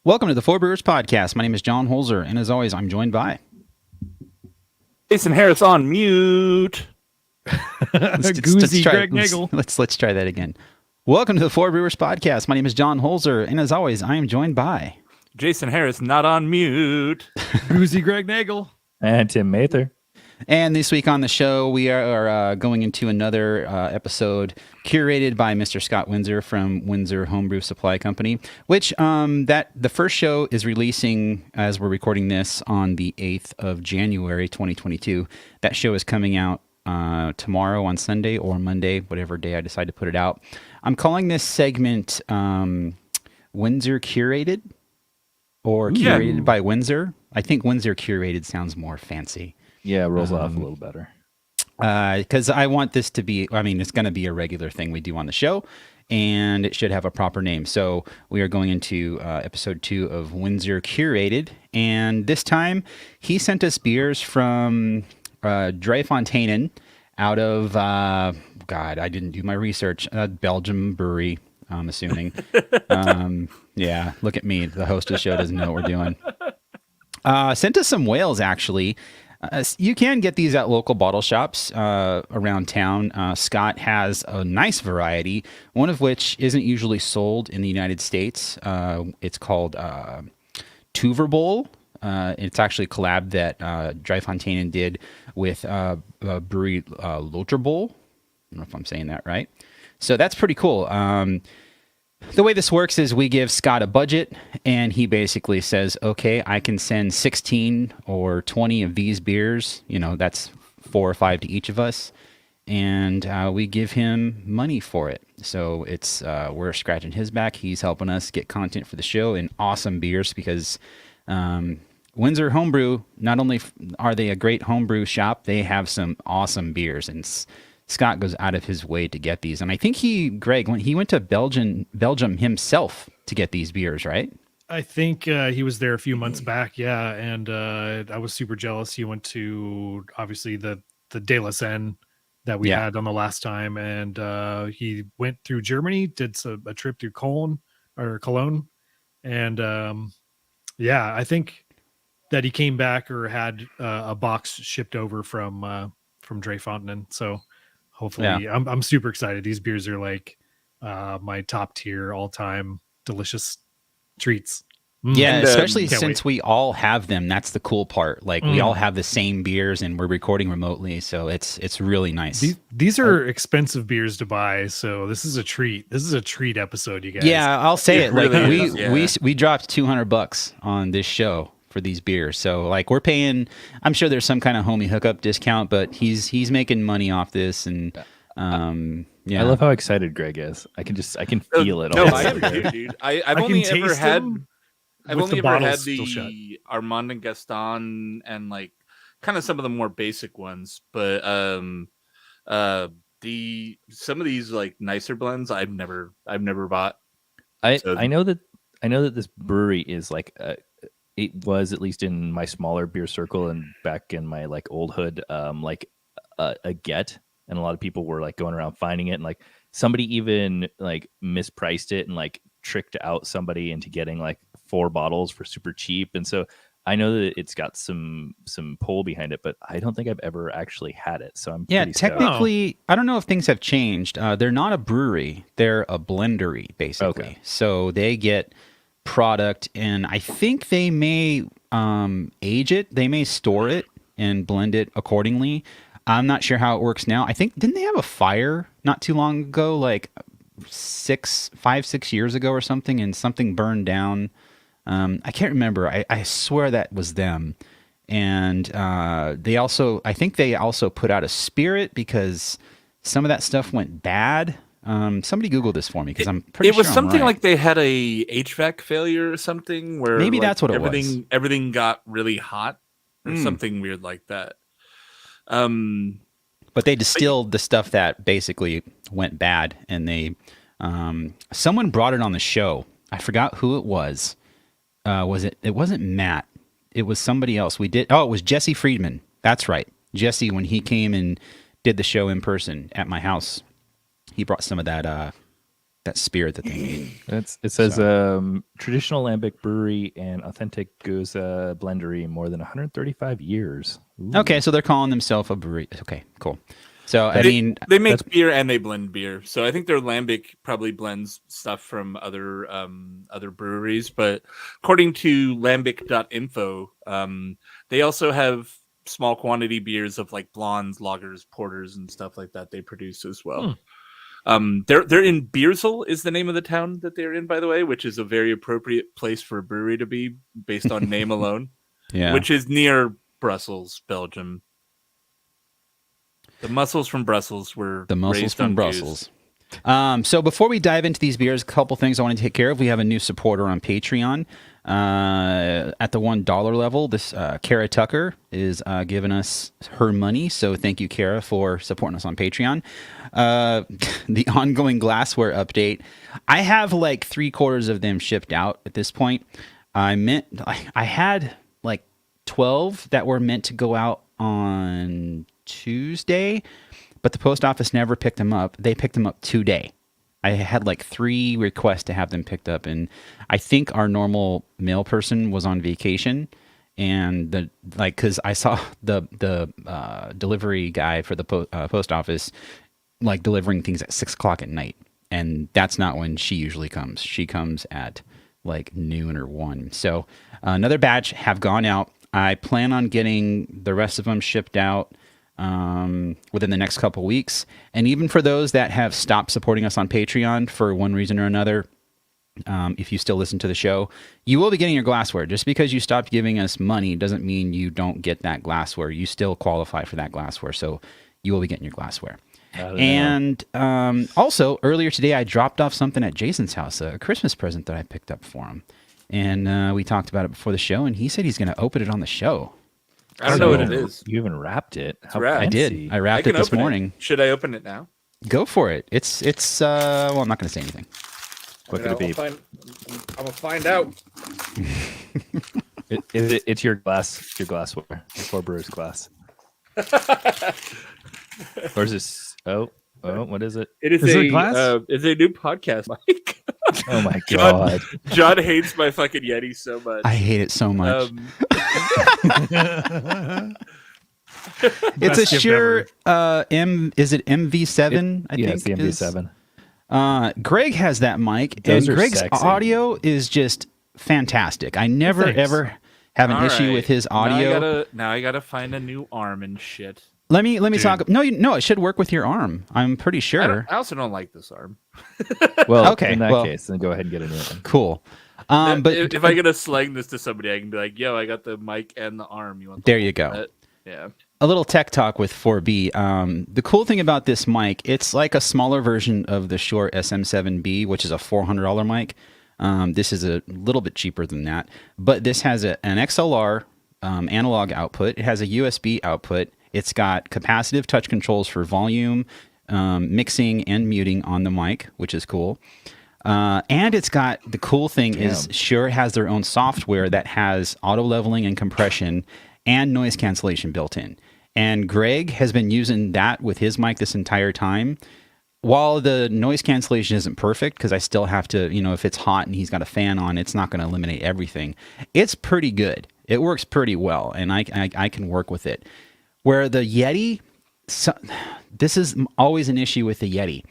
Welcome to the Four Brewers Podcast. My name is John Holzer, and as always, I'm joined by Jason Harris on mute. Goozy Greg Nagel. Let's try that again. Welcome to the Four Brewers Podcast. My name is John Holzer, and as always, I am joined by Jason Harris, not on mute. Goozy Greg Nagel. And Tim Mather. And this week on the show, we are going into another episode curated by Mr. Scott Windsor from Windsor Homebrew Supply Company, which the first show is releasing as we're recording this on the 8th of January, 2022. That show is coming out tomorrow on Sunday or Monday, whatever day I decide to put it out. I'm calling this segment Windsor Curated or Curated by Windsor. I think Windsor Curated sounds more fancy. Yeah, it rolls off a little better. Because I want this to be, it's going to be a regular thing we do on the show, and it should have a proper name. So we are going into episode 2 of Windsor Curated, and this time he sent us beers from Drie Foneinen out of, God, I didn't do my research, Belgium brewery, I'm assuming. Yeah, look at me. The host of the show doesn't know what we're doing. Sent us some whales, actually. You can get these at local bottle shops around town. Scott has a nice variety, one of which isn't usually sold in the United States. It's called Tuver Bowl. It's actually a collab that Drie Foneinen did with brewery Loter Bowl. I don't know if I'm saying that right. So that's pretty cool. The way this works is we give Scott a budget, and he basically says, okay, I can send 16 or 20 of these beers. That's 4 or 5 to each of us. And we give him money for it. So it's we're scratching his back. He's helping us get content for the show and awesome beers because Windsor Homebrew, not only are they a great homebrew shop, they have some awesome beers. And Scott goes out of his way to get these. And I think Greg, when he went to Belgium himself to get these beers, right? I think he was there a few months back, yeah. And I was super jealous. He went to, obviously, the De La Seine that we had on the last time. And he went through Germany, did a trip through Cologne. And I think that he came back or had a box shipped over from Drie Foneinen. So hopefully, I'm super excited. These beers are like my top tier, all time delicious treats. Yeah, especially since we all have them. That's the cool part. Like we all have the same beers, and we're recording remotely, so it's really nice. These are expensive beers to buy, so this is a treat. This is a treat episode, you guys. Yeah, I'll say it. Like we dropped $200 on this show for these beers. So like we're paying, I'm sure there's some kind of homie hookup discount, but he's making money off this. And I love how excited Greg is. I can feel it. No, I am too, dude. I've only ever had the Armand and Gaston and like kind of some of the more basic ones, but some of these like nicer blends I've never bought. I know that this brewery is like it was, at least in my smaller beer circle and back in my like old hood, like a get, and a lot of people were like going around finding it, and like somebody even like mispriced it and like tricked out somebody into getting like 4 bottles for super cheap. And so I know that it's got some pull behind it, but I don't think I've ever actually had it. So I'm technically, I don't know if things have changed. They're not a brewery; they're a blendery, basically. Okay. So they get product, and I think they may age it. They may store it and blend it accordingly. I'm not sure how it works now. I think didn't they have a fire not too long ago, like 6 years ago or something, and something burned down. I can't remember. I swear that was them. And I think they also put out a spirit because some of that stuff went bad. Somebody Google this for me because I'm pretty sure it was I'm something right. like they had a HVAC failure or something where Maybe like, that's what it was. everything got really hot or something weird like that. But they distilled the stuff that basically went bad, and they someone brought it on the show. I forgot who it was. It wasn't Matt. It was somebody else. It was Jesse Friedman. That's right. Jesse, when he came and did the show in person at my house, he brought some of that spirit that they made. It says traditional lambic brewery and authentic goose blendery, more than 135 years. Ooh. Okay, so they're calling themselves a brewery. Okay, cool. So they make beer and they blend beer. So I think their lambic probably blends stuff from other breweries. But according to lambic.info, they also have small quantity beers of like blondes, lagers, porters, and stuff like that they produce as well. They're in Beersel is the name of the town that they're in, by the way, which is a very appropriate place for a brewery to be based on name alone. Yeah. Which is near Brussels, Belgium. The mussels from Brussels were raised on Brussels. So before we dive into these beers, a couple things I want to take care of. We have a new supporter on Patreon. At the $1 level, this Kara Tucker is giving us her money. So thank you, Kara, for supporting us on Patreon. The ongoing glassware update. I have like 3/4 of them shipped out at this point. I had like 12 that were meant to go out on Tuesday, but the post office never picked them up. They picked them up today. I had like 3 requests to have them picked up, and I think our normal mail person was on vacation, and because I saw the delivery guy for the post office like delivering things at 6:00 at night, and that's not when she usually comes. She comes at like noon or 1. So another batch have gone out. I plan on getting the rest of them shipped out within the next couple weeks. And even for those that have stopped supporting us on Patreon for one reason or another, if you still listen to the show, you will be getting your glassware. Just because you stopped giving us money doesn't mean you don't get that glassware. You still qualify for that glassware, so you will be getting your glassware. And also, earlier today, I dropped off something at Jason's house, a Christmas present that I picked up for him. And we talked about it before the show, and he said he's going to open it on the show. I don't know what it is. You even wrapped it. How wrapped. I fancy. did. I wrapped it this morning. Should I open it now? Go for it. It's well, I'm not going to say anything. What could it be? I'm gonna find out. It's your glassware. Your 4 Brewers glass. Or is this? Oh, what is it? It is it glass? It's a new podcast mic. Oh my god! John hates my fucking Yeti so much. I hate it so much. It's a Shure is it MV7? I think it's the MV7. Greg has that mic, Those and are Greg's sexy. audio is just fantastic. I never Thanks. ever have an All issue right. with his audio. Now I gotta find a new arm and shit. Let me talk. No, it should work with your arm. I'm pretty sure. I also don't like this arm. Well, Okay, in that well- case, then go ahead and get a new one. Cool. But if I gotta slang this to somebody, I can be like, "Yo, I got the mic and the arm. You want?" There you go. That? Yeah. A little tech talk with 4B. The cool thing about this mic, it's like a smaller version of the Shure SM7B, which is a $400 mic. This is a little bit cheaper than that, but this has an XLR analog output. It has a USB output. It's got capacitive touch controls for volume, mixing, and muting on the mic, which is cool. And it's got, the cool thing is Shure has their own software that has auto leveling and compression and noise cancellation built in. And Greg has been using that with his mic this entire time. While the noise cancellation isn't perfect, because I still have to, if it's hot and he's got a fan on, it's not going to eliminate everything. It's pretty good. It works pretty well, and I can work with it. Where the Yeti, this is always an issue with the Yeti.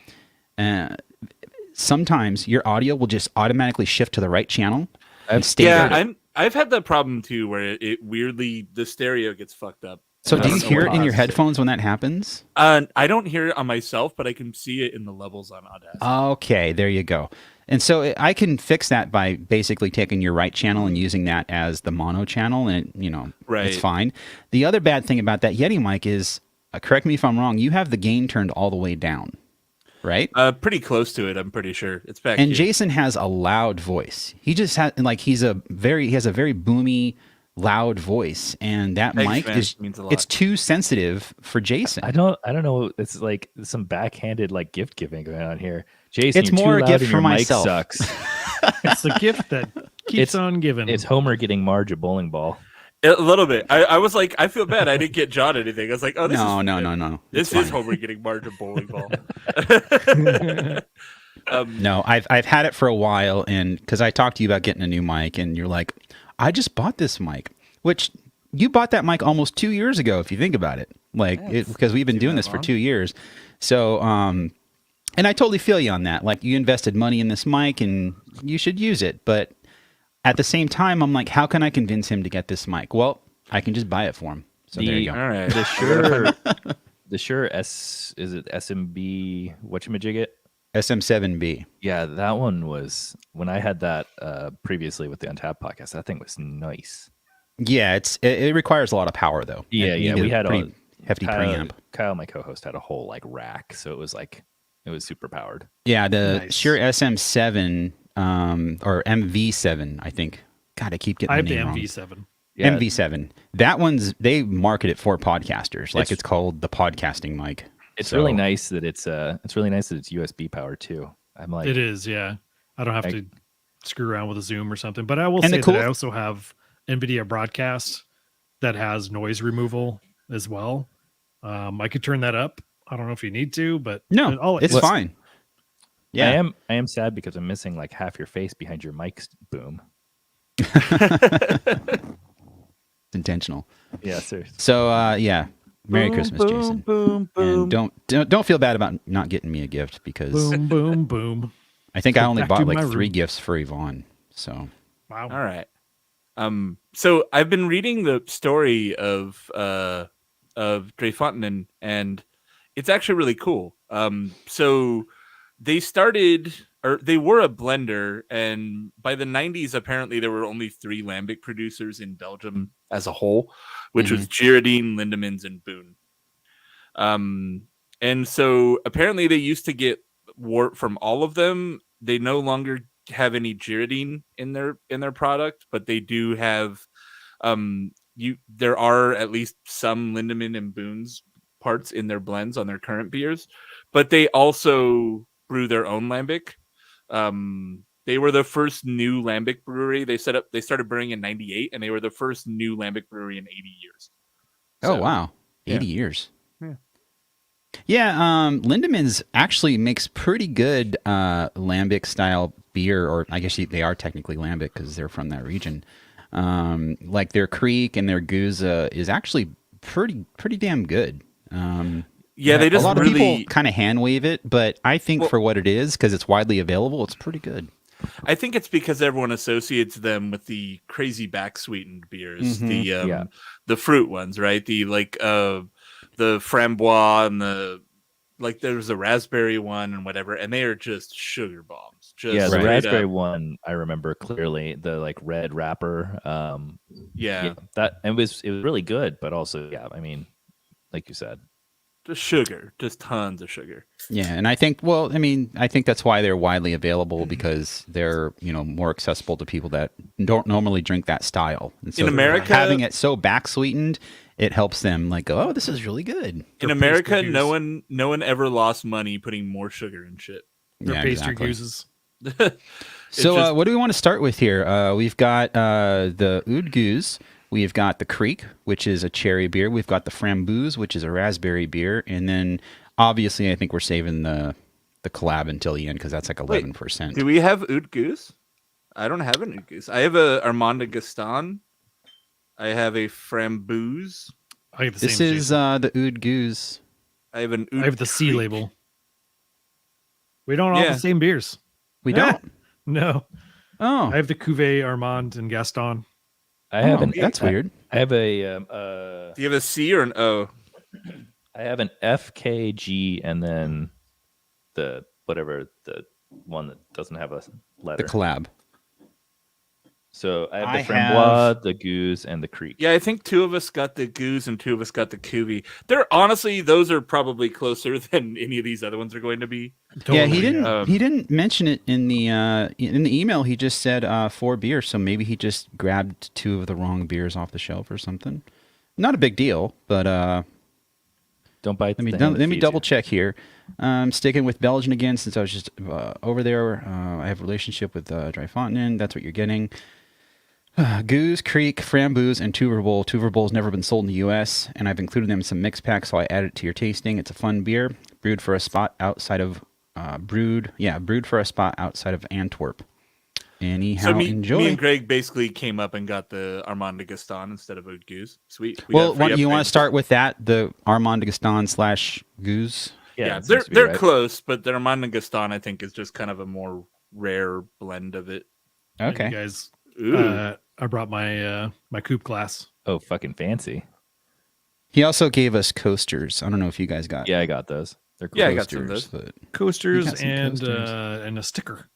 Sometimes your audio will just automatically shift to the right channel, I've stay Yeah, there. I've had that problem too, where it weirdly the stereo gets fucked up. So And do I you don't know hear what it in your causes it. headphones when that happens? I don't hear it on myself, but I can see it in the levels on Audacity. Okay, there you go. And so I can fix that by basically taking your right channel and using that as the mono channel, and it's Right. fine. The other bad thing about that Yeti mic is, correct me if I'm wrong, you have the gain turned all the way down, right? Pretty close to it, I'm pretty sure. It's back And here. Jason has a loud voice. He just has he has a very boomy, loud voice, and that Thanks, mic man. is Means a lot. it's too sensitive for Jason. I don't know. It's like some backhanded like gift giving going on here. Jason, It's you're more too a loud gift and for your mic myself. sucks. It's the gift that keeps on giving. It's Homer getting Marge a bowling ball. A little bit. I was like, I feel bad. I didn't get John anything. I was like, oh, this No. This It's is fine. Homer getting Marge a bowling ball. No, I've had it for a while, and because I talked to you about getting a new mic, and you're like, I just bought this mic, which you bought that mic almost 2 years ago, if you think about it, because we've been doing this for 2 years. So, and I totally feel you on that. Like, you invested money in this mic, and you should use it. But at the same time, I'm like, how can I convince him to get this mic? Well, I can just buy it for him. So there you go. All right. The Shure is it SMB whatchamajigget? SM7B. Yeah, that one was when I had that previously with the Untapped podcast. That thing was nice. Yeah, it requires a lot of power though. Yeah, You yeah. need We a had pretty hefty preamp. Kyle, my co-host, had a whole like rack, so it was super powered. Yeah, the Nice. Shure SM7 or MV7, I think. God, I keep getting I have the the name wrong. MV7. Yeah, MV7. That they market it for podcasters. Like it's called the podcasting mic. it's really nice that it's USB powered too. I'm like, It is, yeah. I don't have Like- to screw around with a Zoom or something. But I will And say the cool- that I also have NVIDIA Broadcast that has noise removal as well. I could turn that up. I don't know if you need to, but No, it's fine. Yeah. I am sad because I'm missing like half your face behind your mic boom. It's intentional. Yeah, seriously. So yeah. Merry Boom, Christmas, boom, Jason. boom, boom. And don't feel bad about not getting me a gift because boom, boom, boom. I think I Go only back bought to like my 3 room. gifts for Yvonne. So Wow. All right. So I've been reading the story of Drie Foneinen, and it's actually really cool. So they were a blender, and by the 90s, apparently there were only 3 lambic producers in Belgium as a whole, which was Ghirardelli, Lindemans, and Boone. And so apparently they used to get wort from all of them. They no longer have any Ghirardelli in their product, but they do have there are at least some Lindemann and Boone's parts in their blends on their current beers, but they also brew their own lambic. They were the first new lambic brewery. They started brewing in 98, and they were the first new lambic brewery in 80 years. Oh So, wow. yeah. 80 years. Yeah. Yeah, Lindemans actually makes pretty good lambic style beer, or I guess they are technically lambic because they're from that region. Like their Creek and their Goose is actually pretty damn good. Yeah, they just a lot of really. people kind of hand wave it, but I think for what it is, because it's widely available, it's pretty good. I think it's because everyone associates them with the crazy back sweetened beers, Mhm. the fruit ones, right? The framboise and there's a raspberry one and whatever, and they are just sugar bombs. Just Yeah, the straight raspberry up. one I remember clearly. The like red wrapper. Yeah, that it was really good, but also I mean, like you said, just sugar, just tons of sugar. Yeah, and I think that's why they're widely available because they're more accessible to people that don't normally drink that style. And so In America- having it so back sweetened, it helps them like go, oh, this is really good. In For America, pastry no goose. one ever lost money putting more sugar in shit. They're Yeah, pastry exactly. gooses. So just- what do we want to start with here? We've got the Oud Goose. We've got the Creek, which is a cherry beer. We've got the Framboise, which is a raspberry beer. And then, obviously, I think we're saving the collab until the end because that's like 11%. Do we have Oud Goose? I don't have an Oud Goose. I have a Armand de Gaston. I have a Framboise. I have the This same is Jason. the Oud Goose. I have an Oud I have the C Creek. label. We don't all have Yeah. the same beers. We No. don't. No. Oh, I have the Cuvée Armand and Gaston. I have an. that's weird. I have a. Do you have a C or an O? I have an FKG and then the whatever the one that doesn't have a letter. The collab. So I have I the Framboise, the Goose, and the Creek. Yeah, I think 2 of us got the Goose and 2 of us got the Cuvée. They're honestly, those are probably closer than any of these other ones are going to be. Yeah, he didn't. yeah. He didn't mention it in the email. He just said 4 beers. So maybe he just grabbed 2 of the wrong beers off the shelf or something. Not a big deal, but Don't bite. let me the hand that let me feeds double you. check here. Sticking with Belgian again, since I was just over there. I have a relationship with Drie Foneinen. That's what you're getting. Goose, Creek, Framboise, and Tuverbowl. Tuverbowl's never been sold in the U.S., and I've included them in some mix packs, so I added it to your tasting. It's a fun beer, brewed for a spot outside of brewed for a spot outside of Antwerp. Anyhow, So me enjoy. and Greg basically came up and got the Armand de Gaston instead of a Goose. Sweet. We Well, got free you want to upgrades. start with that, the Armand de Gaston / Goose? Yeah, it seems to be they're right. close, but the Armand de Gaston I think is just kind of a more rare blend of it. And Okay. you guys, Ooh. I brought my my coupe glass. Oh, fucking fancy. He also gave us coasters. I don't know if you guys got Yeah, I got those. They're cool. Yeah, I got some of coasters, those. but Coasters got some and coasters. and a sticker.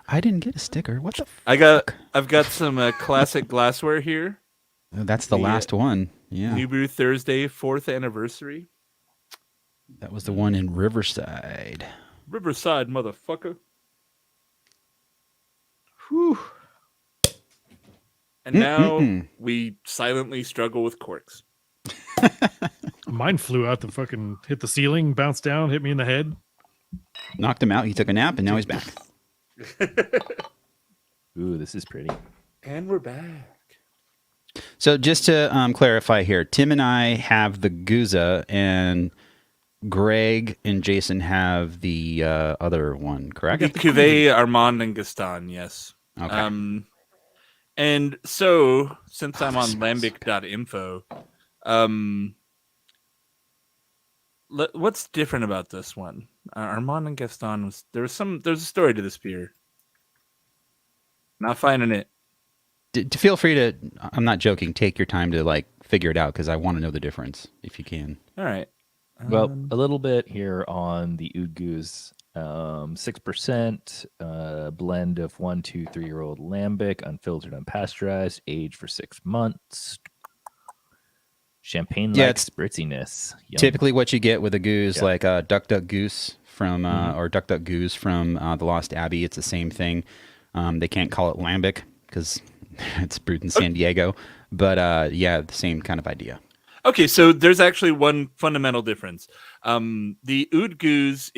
I didn't get a sticker. What the? I've got some classic glassware here. That's the The, last one. Yeah, New Brew Thursday 4th anniversary. that was the one in Riverside. Riverside, motherfucker. Whew. And now Mm-mm-mm. we silently struggle with corks. Mine flew out the fucking hit the ceiling, bounced down, hit me in the head. Knocked him out. He took a nap, and now he's back. Ooh, this is pretty. And we're back. So just to clarify here, Tim and I have the Guza, and Greg and Jason have the other one, correct? The Cuvée, Armand, and Gaston, yes. Okay. And so, since I'm on smells so lambic.info, what's different about this one? Armand and Gaston there's a story to this beer. Not finding it. Feel free to. I'm not joking. Take your time to like figure it out because I want to know the difference if you can. All right. Well, a little bit here on the Oud Goose. 6% blend of 1, 2, 3-year-old lambic, unfiltered, unpasteurized, aged for 6 months. Champagne-like Yeah, it's spritziness. Yum. Typically, what you get with a goose, Yeah. like Duck Duck Goose from or Duck Duck Goose from the Lost Abbey, it's the same thing. They can't call it lambic because it's brewed in San Diego, but yeah, the same kind of idea. Okay, so there's actually one fundamental difference. The Oud Goose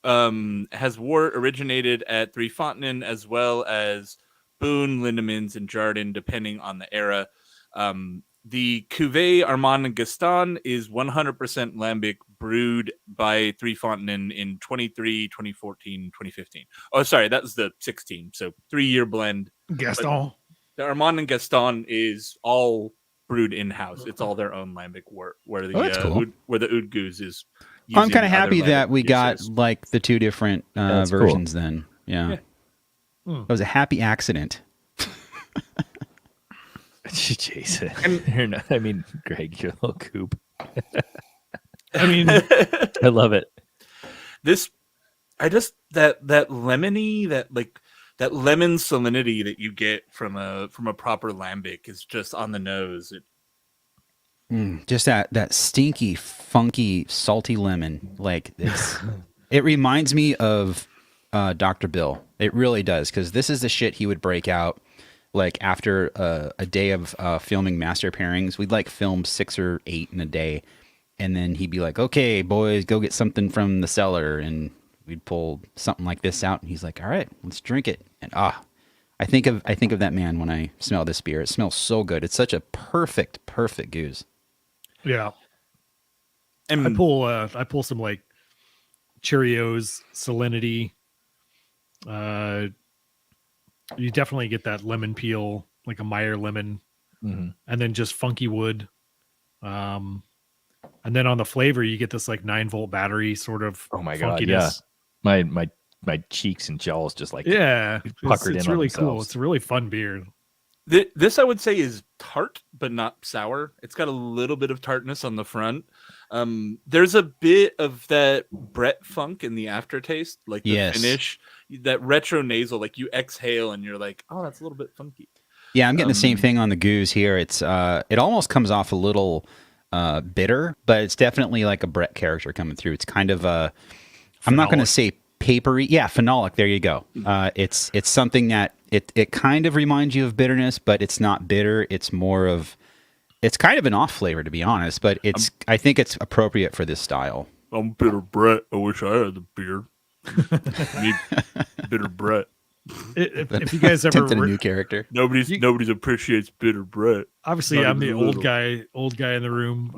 originated at Drie Foneinen as well as Boone, Lindemans, and Jardin, depending on the era. The Cuvée Armand and Gaston is 100% lambic, brewed by Drie Foneinen in 23, 2014, 2015. Oh, sorry, that was the 16. So 3-year blend. Gaston. The Armand and Gaston is all brewed in-house. It's all their own lambic wort, where the that's cool. where the Oud Goose is. I'm using kind of happy other that lambic we got uses. like the 2 different That's cool. versions. Then, yeah, Yeah. It was a happy accident. Jason. You're not, I mean, Greg, you're a little coop. I mean, I love it. That lemony, that lemon salinity that you get from a proper lambic is just on the nose. Just that stinky, funky, salty lemon. Like it reminds me of Dr. Bill. It really does, because this is the shit he would break out like after a day of filming master pairings. We'd like film 6 or 8 in a day, and then he'd be like, "Okay, boys, go get something from the cellar," and we'd pull something like this out, and he's like, "All right, let's drink it." And I think of that man when I smell this beer. It smells so good. It's such a perfect goose. yeah. And I pull some like Cheerios salinity. You definitely get that lemon peel, like a Meyer lemon, Mhm. and then just funky wood. And then on the flavor, you get this like 9-volt battery sort of Oh my god, funkiness. yeah. My my cheeks and jowls just like Yeah, puckered it's in on really cool. themselves. It's a really fun beer. This I would say is tart, but not sour. It's got a little bit of tartness on the front. There's a bit of that Brett funk in the aftertaste, like the Yes. finish, that retro nasal, like you exhale and you're like, oh, that's a little bit funky. Yeah, I'm getting the same thing on the goose here. It's it almost comes off a little bitter, but it's definitely like a Brett character coming through. It's kind of I'm not going to Phenolic. say papery. Yeah, phenolic. There you go. It's something that it kind of reminds you of bitterness, but it's not bitter. It's more of it's kind of an off flavor, to be honest. But I think it's appropriate for this style. I'm bitter Brett. I wish I had the beer. Me, bitter Brett. If you guys ever Attempted a new character. Nobody's appreciates bitter Brett. obviously Not I'm the even old little. guy in the room.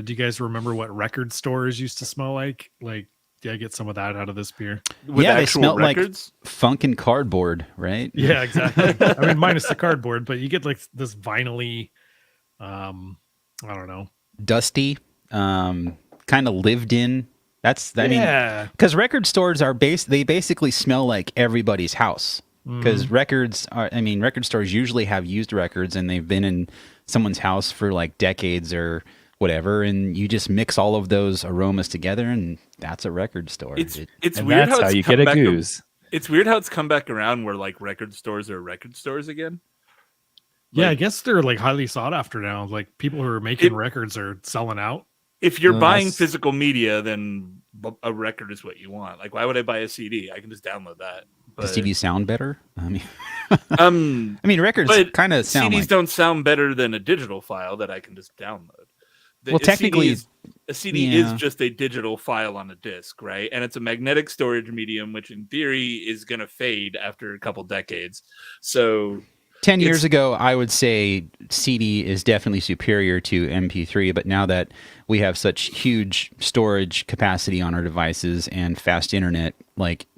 Do you guys remember what record stores used to smell like? Like, yeah, I get some of that out of this beer. With Yeah, they actual smelled records? like funk and cardboard, right? Yeah, exactly. I mean, minus the cardboard, but you get like this vinyl-y, I don't know. Dusty, kind of lived in. I mean, Yeah. because record stores are they basically smell like everybody's house. Because record stores usually have used records and they've been in someone's house for like decades or whatever, and you just mix all of those aromas together, and that's a record store. It's And weird that's how how it's you come get a back. goose. It's weird how it's come back around where like record stores are record stores again. Yeah, I Like- guess they're like highly sought after now. Like people who are making records are selling out. If you're No, buying that's- physical media, then a record is what you want. Like, why would I buy a CD? I can just download that. Does But, CDs sound better? I mean, um, records but kind of sound CDs like. don't sound better than a digital file that I can just download. Well, technically, a CD is yeah. just a digital file on a disc, right? And it's a magnetic storage medium, which in theory is going to fade after a couple decades. So 10 years It's- ago, I would say CD is definitely superior to MP3, but now that we have such huge storage capacity on our devices and fast internet,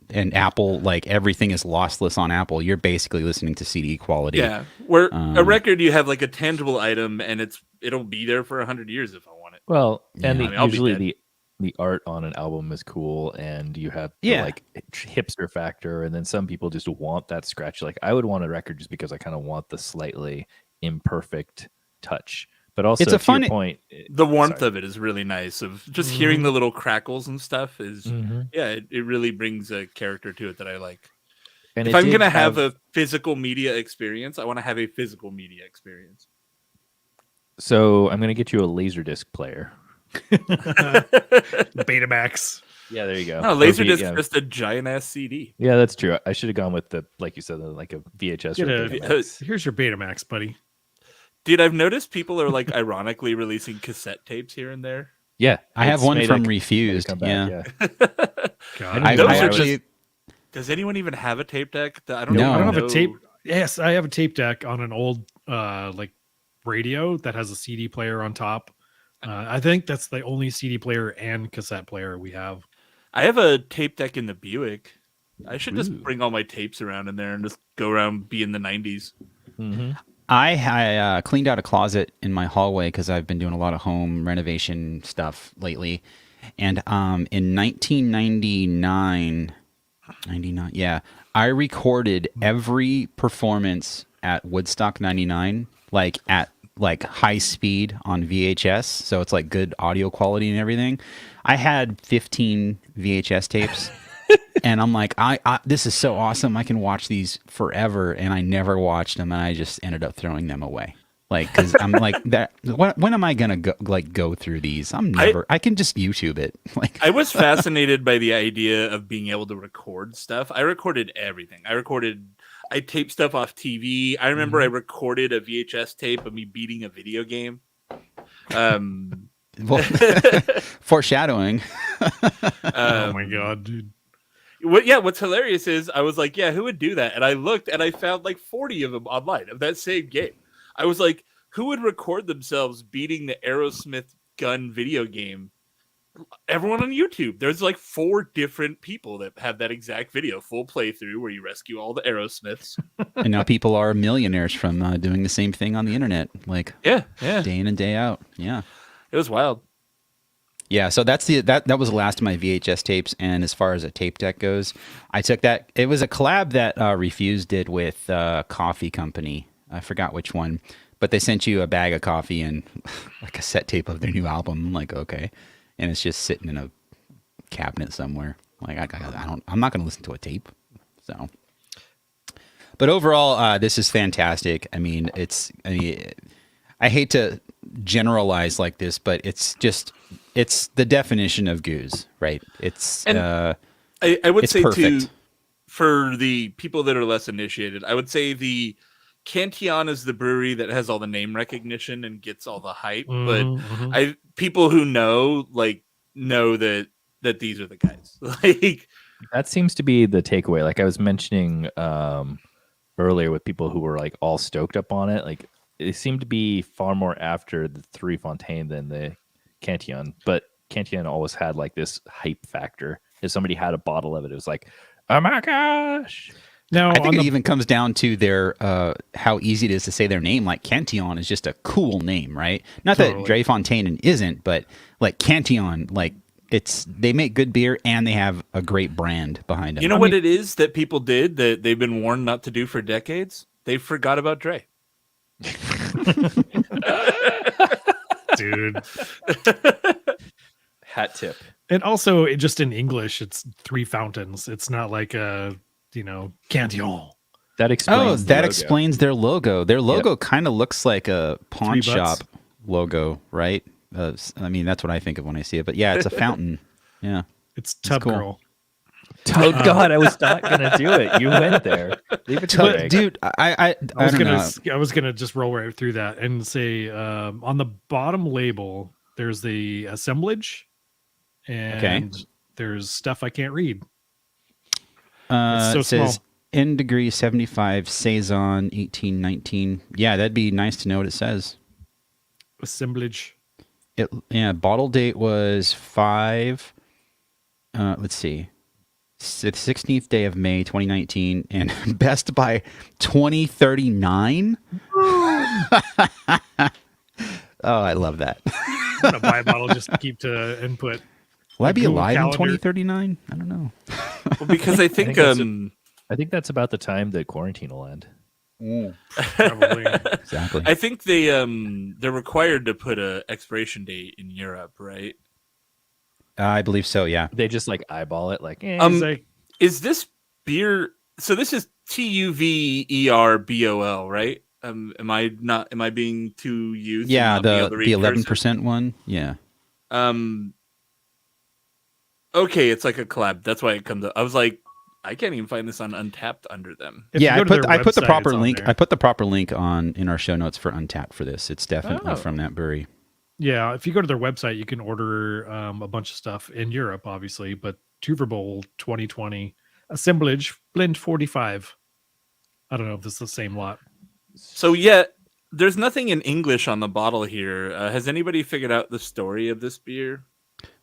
and Apple, everything is lossless on Apple, you're basically listening to CD quality. yeah, where a record you have like a tangible item and it'll be there for 100 years if I want it. Well, and Yeah. I mean, I'll be usually dead. the art on an album is cool, and you have the, Yeah. like hipster factor, and then some people just want that scratch. Like I would want a record just because I kind of want the slightly imperfect touch. But also, It's a to your fun- point, The warmth sorry. of it is really nice. Of just hearing the little crackles and stuff is, Mhm. yeah, it really brings a character to it that I like. And If it I'm did gonna have a physical media experience, I want to have a physical media experience. so I'm gonna get you a Laserdisc player. Betamax. Yeah, there you go. No, Or Laserdisc yeah. is just a giant ass CD. Yeah, that's true. I should have gone with the, like you said, like a VHS. Get or a- Betamax. Here's your Betamax, buddy. Dude, I've noticed people are like ironically releasing cassette tapes here and there. Yeah, I have it's one made from a- Refused. come Yeah. back, God. I I, Those I are actually, Does anyone even have a tape deck? I don't No. know. I don't have a tape. Yes, I have a tape deck on an old like radio that has a CD player on top. I think that's the only CD player and cassette player we have. I have a tape deck in the Buick. I should just Ooh. bring all my tapes around in there and just go around be in the 90s. Mhm. I cleaned out a closet in my hallway because I've been doing a lot of home renovation stuff lately. And in 1999, yeah, I recorded every performance at Woodstock 99, at high speed on VHS. So it's like good audio quality and everything. I had 15 VHS tapes. And I'm like, this is so awesome. I can watch these forever. And I never watched them. And I just ended up throwing them away. Because I'm like, when am I going to go through these? I can just YouTube it. I was fascinated by the idea of being able to record stuff. I recorded everything. I taped stuff off TV. I remember I recorded a VHS tape of me beating a video game. Well, foreshadowing. Oh my god, dude. What's hilarious is I was like, yeah, who would do that? And I looked and I found like 40 of them online of that same game. I was like, who would record themselves beating the Aerosmith gun video game? Everyone on YouTube. There's like 4 different people that have that exact video, full playthrough where you rescue all the Aerosmiths. And now people are millionaires from doing the same thing on the internet, Yeah. day in and day out. Yeah. It was wild. Yeah, so that's that was the last of my VHS tapes. And as far as a tape deck goes, I took that. It was a collab that Refuse did with Coffee Company. I forgot which one, but they sent you a bag of coffee and like a cassette tape of their new album. I'm like, okay, and it's just sitting in a cabinet somewhere. Like I'm not going to listen to a tape. So, but overall, this is fantastic. I mean, I hate to generalize like this, but it's the definition of goose, right? It's I would it's say perfect. too, for the people that are less initiated, I would say the Cantillon is the brewery that has all the name recognition and gets all the hype. Mhm. But people who know that these are the guys. Like That seems to be the takeaway. Like I was mentioning earlier with people who were like all stoked up on it. Like it seemed to be far more after the Three Fontaine than the Cantillon. But Cantillon always had like this hype factor. If somebody had a bottle of it, it was like, oh my gosh. Now, I think it even comes down to their how easy it is to say their name. Like Cantillon is just a cool name, right? Not Totally. that Drie Fontaine isn't, but like Cantillon, like they make good beer and they have a great brand behind them. you know what it is that people did that they've been warned not to do for decades? They forgot about Dre. dude. Hat tip. And also, just in English, it's Three Fountains. It's not like Cantillon. That explains. the logo. explains their logo. Their logo kind of looks like a pawn Three shop butts. logo, right? I mean, that's what I think of when I see it. But yeah, it's a fountain. Yeah. It's Tub cool. Girl. Oh God, I was not gonna do it. You went there. Leave it to But Greg. dude, I was gonna just roll right through that and say on the bottom label there's the assemblage, and there's stuff I can't read. It's so it says small. in degree 75 saison 1819. Yeah, that'd be nice to know what it says. Assemblage. Bottle date was 5. Let's see, the 16th day of May 2019, and best by 2039. Oh, I love that. I'm gonna buy a bottle just to keep to input. Will I be Google alive Calendar. in 2039? I don't know. Well, because I think I think that's about the time that quarantine will end. Probably. Exactly. I think they're required to put a expiration date in Europe, right? I believe so. Yeah. They just like eyeball it, like, It's like, Is this beer? So this is TUVERBOL, right? Am I being too used? Yeah. and not being able The to read cursive? 11% one. Yeah. Okay, it's like a collab. That's why it comes up. I was like, I can't even find this on Untapped under them. if you Yeah. go to their I put the website, proper it's on link. there. I put the proper link in our show notes for Untapped for this. It's definitely from that brewery. Yeah, if you go to their website, you can order a bunch of stuff in Europe, obviously, but Tuverbowl 2020 assemblage blend 45. I don't know if this is the same lot. So yeah, there's nothing in English on the bottle here. Has anybody figured out the story of this beer?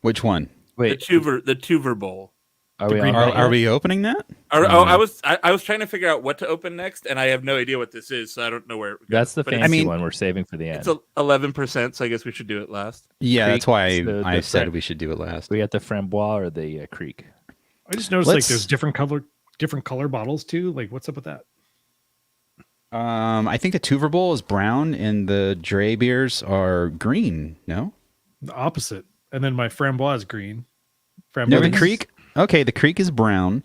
Which one? wait, The Tuver Bowl. are we on? Are we opening that? I was trying to figure out what to open next, and I have no idea what this is, so I don't know where it goes. That's the But fancy one we're saving for the end. It's 11%, so I guess we should do it last. Yeah, Creek, that's why the I said French. we should do it last. We got the Frambois or the Creek. I just noticed Let's- like there's different color bottles too. Like, what's up with that? I think the Tuver Bowl is brown and the Dre beers are green. No, The opposite. And then my Frambois is green. no, Framboise. the Creek. Okay, the Creek is brown.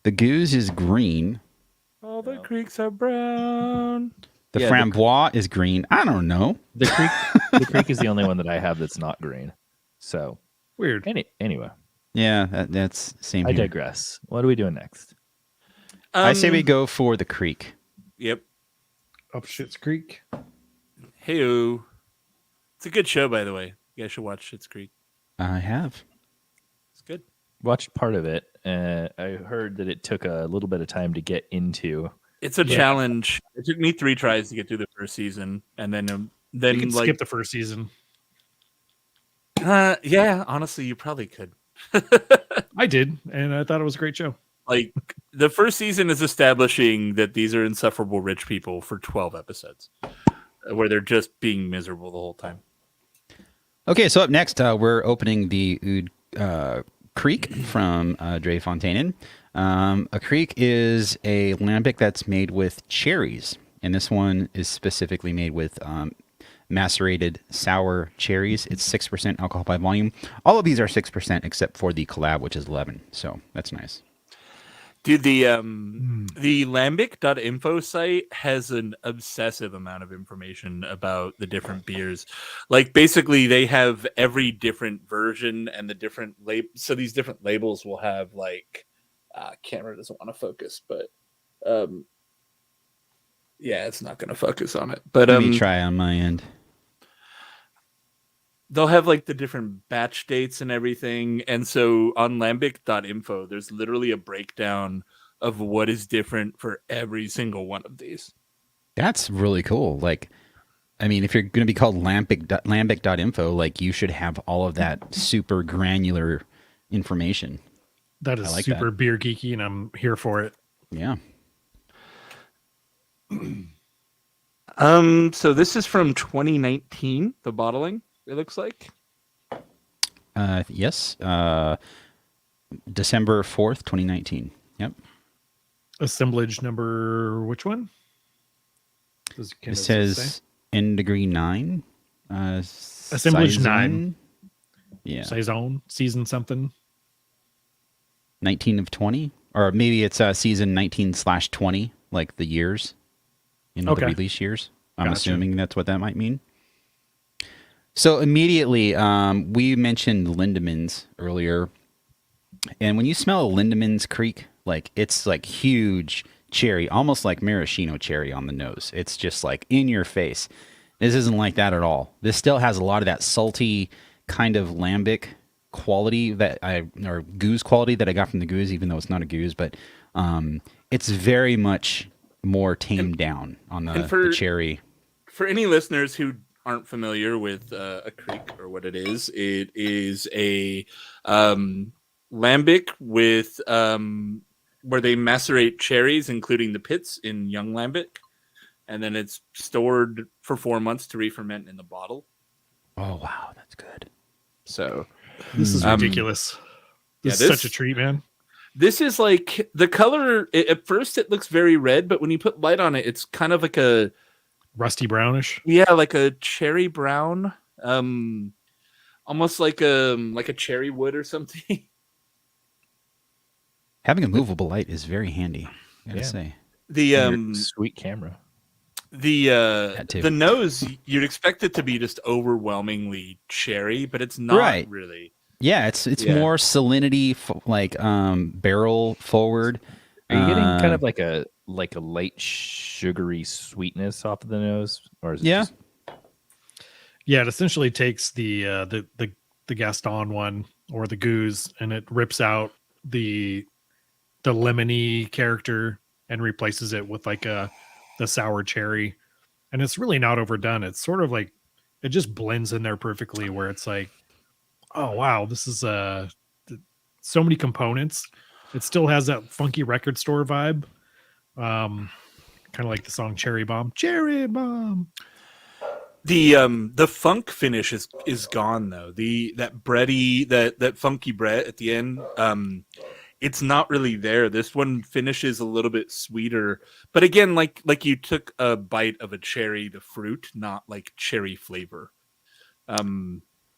The Goose is green. All the creeks are brown. The Yeah, the- Frambois is green. I don't know. The Creek, the Creek is the only one that I have that's not green. So Weird. anyway, Yeah, that's same I here. digress. What are we doing next? I say we go for the Creek. Yep. Up Schitt's Creek. Hey-o. It's a good show, by the way. You guys should watch Schitt's Creek. I have. It's good. Watched part of it. I heard that it took a little bit of time to get into. It's a challenge. It took me 3 tries to get through the first season, and then You can like skip the first season. yeah, honestly, you probably could. I did, and I thought it was a great show. Like the first season is establishing that these are insufferable rich people for 12 episodes, where they're just being miserable the whole time. Okay, so up next, we're opening the Oud Creek from Drie Foneinen. A creek is a lambic that's made with cherries, and this one is specifically made with macerated sour cherries. It's 6% alcohol by volume. All of these are 6% except for the collab, which is 11. So that's nice. Dude, the lambic.info site has an obsessive amount of information about the different beers. Like basically they have every different version and the different so these different labels will have like camera doesn't want to focus, but yeah, it's not going to focus on it. But Let me try on my end. They'll have like the different batch dates and everything. And so on lambic.info, there's literally a breakdown of what is different for every single one of these. That's really cool. Like, I mean, if you're going to be called lambic.info, like you should have all of that super granular information. That is like super that. beer geeky, and I'm here for it. Yeah. So this is from 2019, the bottling, it looks like. Yes. December 4th, 2019. Yep. Assemblage number, which one? It says N degree 9. Assemblage Saison. 9. Yeah. Saison, season something. 19 of 20. Or maybe it's season 19/20, like the years. You know, Okay. the release years. I'm Gotcha. assuming that's what that might mean. So immediately, we mentioned Lindemans earlier. And when you smell a Lindemans Creek, like it's like huge cherry, almost like maraschino cherry on the nose. It's just like in your face. This isn't like that at all. This still has a lot of that salty kind of lambic quality or goose quality that I got from the goose, even though it's not a goose, but it's very much more tamed down on the cherry. For any listeners who aren't familiar with a creek or what it is a lambic with where they macerate cherries, including the pits, in young lambic, and then it's stored for 4 months to re-ferment in the bottle. Oh wow, that's good. So this is ridiculous. This is such a treat, man. This is like the color. At first, it looks very red, but when you put light on it, it's kind of like a rusty brownish. Yeah, like a cherry brown, almost like a cherry wood or something. Having a movable light is very handy, I gotta say. The sweet camera. The nose, you'd expect it to be just overwhelmingly cherry, but it's not really. Yeah, it's more salinity, like barrel forward. Are you getting kind of like a light sugary sweetness off of the nose, or is it just... Yeah, it essentially takes the Gaston one or the goose, and it rips out the lemony character and replaces it with like the sour cherry, and it's really not overdone. It's sort of like it just blends in there perfectly, where it's like, oh wow, this is so many components. It still has that funky record store vibe, kind of like the song Cherry Bomb. Cherry Bomb. The funk finish is gone though. That bready, that funky bread at the end, it's not really there. This one finishes a little bit sweeter, but again, like you took a bite of a cherry, the fruit, not like cherry flavor.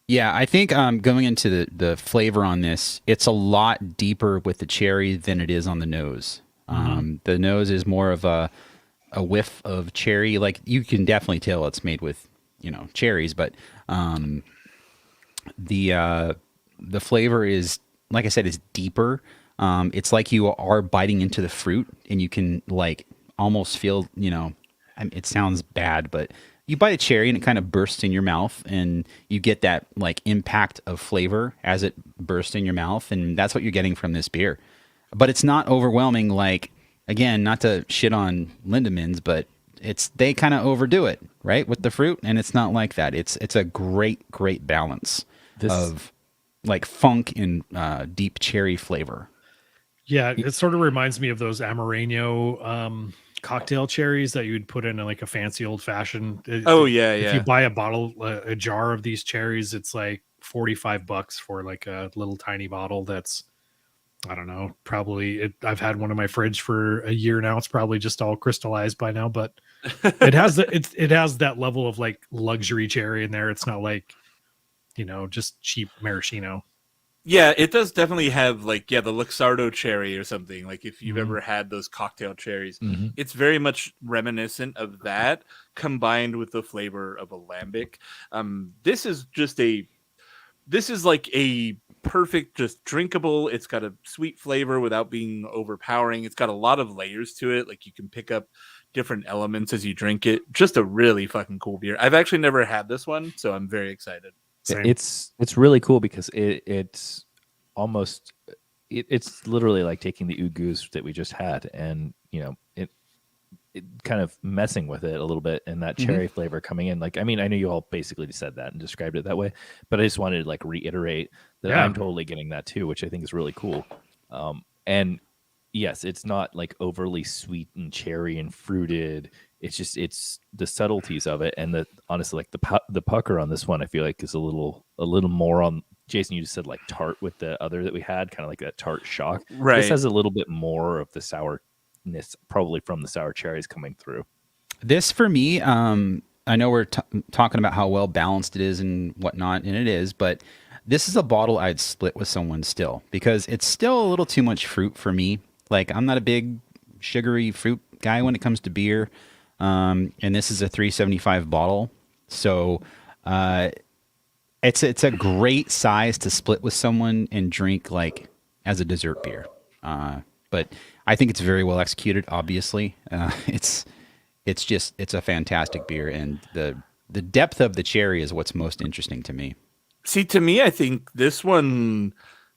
Yeah, I think going into the flavor on this, it's a lot deeper with the cherry than it is on the nose. The nose is more of a whiff of cherry. Like you can definitely tell it's made with cherries, but the flavor is, like I said, is deeper. It's like you are biting into the fruit, and you can like almost feel, it sounds bad, but you bite a cherry and it kind of bursts in your mouth, and you get that like impact of flavor as it bursts in your mouth, and that's what you're getting from this beer. But it's not overwhelming. Like, again, not to shit on Lindemans, but they kind of overdo it, right, with the fruit, and it's not like that. It's a great balance of like funk and deep cherry flavor. Yeah, it sort of reminds me of those Amareño cocktail cherries that you'd put in like a fancy old fashioned. Oh yeah, If yeah. you buy a bottle, a jar of these cherries, it's like $45 for like a little tiny bottle. That's, I don't know, probably I've had one in my fridge for a year now. It's probably just all crystallized by now, but it has it has that level of like luxury cherry in there. It's not like, just cheap maraschino. Yeah, it does definitely have like the Luxardo cherry or something. Like if you've Mhm. ever had those cocktail cherries, Mm-hmm. it's very much reminiscent of that combined with the flavor of a lambic. This is like a perfect, just drinkable. It's got a sweet flavor without being overpowering. It's got a lot of layers to it. Like you can pick up different elements as you drink it. Just a really fucking cool beer. I've actually never had this one, so I'm very excited. Same. It's really cool because it's almost it's literally like taking the Goose that we just had and it kind of messing with it a little bit and that cherry flavor coming in. Like, I mean, I know you all basically said that and described it that way, but I just wanted to like reiterate that I'm totally getting that too, which I think is really cool. And yes, it's not like overly sweet and cherry and fruited. It's the subtleties of it, and honestly, like the pucker on this one, I feel like is a little more on. Jason, you just said like tart with the other that we had, kind of like that tart shock. Right. This has a little bit more of the sourness, probably from the sour cherries coming through. This for me, I know we're talking about how well balanced it is and whatnot, and it is, but this is a bottle I'd split with someone still because it's still a little too much fruit for me. Like, I'm not a big sugary fruit guy when it comes to beer. And this is a 375 bottle. So it's a great size to split with someone and drink like as a dessert beer. But I think it's very well executed, obviously. It's a fantastic beer, and the depth of the cherry is what's most interesting to me. See, to me, I think this one,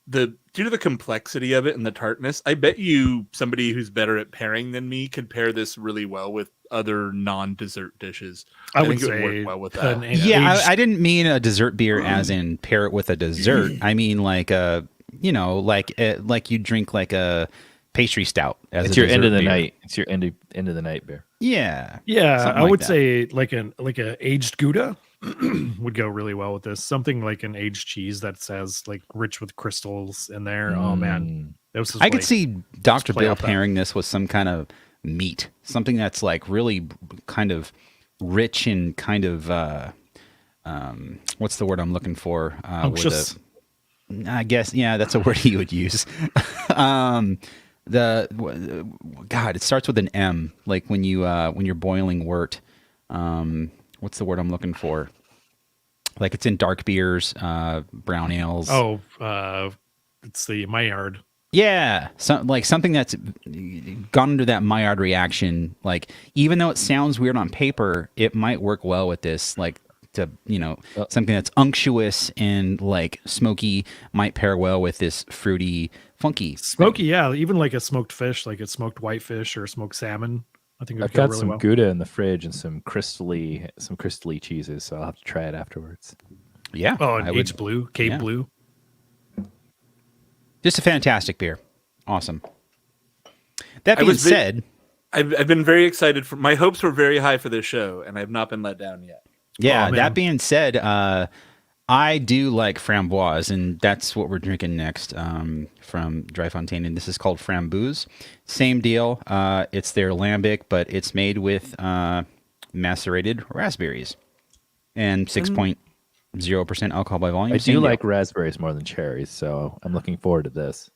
due to the complexity of it and the tartness, I bet you somebody who's better at pairing than me could pair this really well with other non-dessert dishes. I would think it say work well with that. I didn't mean a dessert beer as in pair it with a dessert. I mean like like you drink like a pastry stout as It's a your end of the beer. night. It's your end of the night beer. Yeah. Yeah, something I like would that. say like a aged Gouda would go really well with this. Something like an aged cheese that says like rich with crystals in there. Oh man, this is I could like, see Dr. play Bill off that. pairing this with some kind of meat, something that's like really kind of rich and kind of what's the word I'm looking for? unctuous. I guess that's a word you would use. God, it starts with an M. Like when you're boiling wort. What's the word I'm looking for? Like it's in dark beers, brown ales. Oh, it's the Maillard. Yeah, something that's gone under that Maillard reaction. Like even though it sounds weird on paper, it might work well with this. Like something that's unctuous and like smoky might pair well with this fruity, funky. Smoky, yeah. Even like a smoked fish, like a smoked whitefish or smoked salmon. I think it would I've go got really some well. Gouda in the fridge and some crystally cheeses, so I'll have to try it afterwards. Yeah. Oh, and aged blue, Cape Blue. Just a fantastic beer. Awesome. That being said, I've been very excited. My hopes were very high for this show, and I've not been let down yet. yeah, Oh, man. that being said, I do like framboise, and that's what we're drinking next from Drie Foneinen. This is called Framboise. Same deal. It's their lambic, but it's made with macerated raspberries and 6.0% alcohol by volume. I Same do deal. like raspberries more than cherries, so I'm looking forward to this.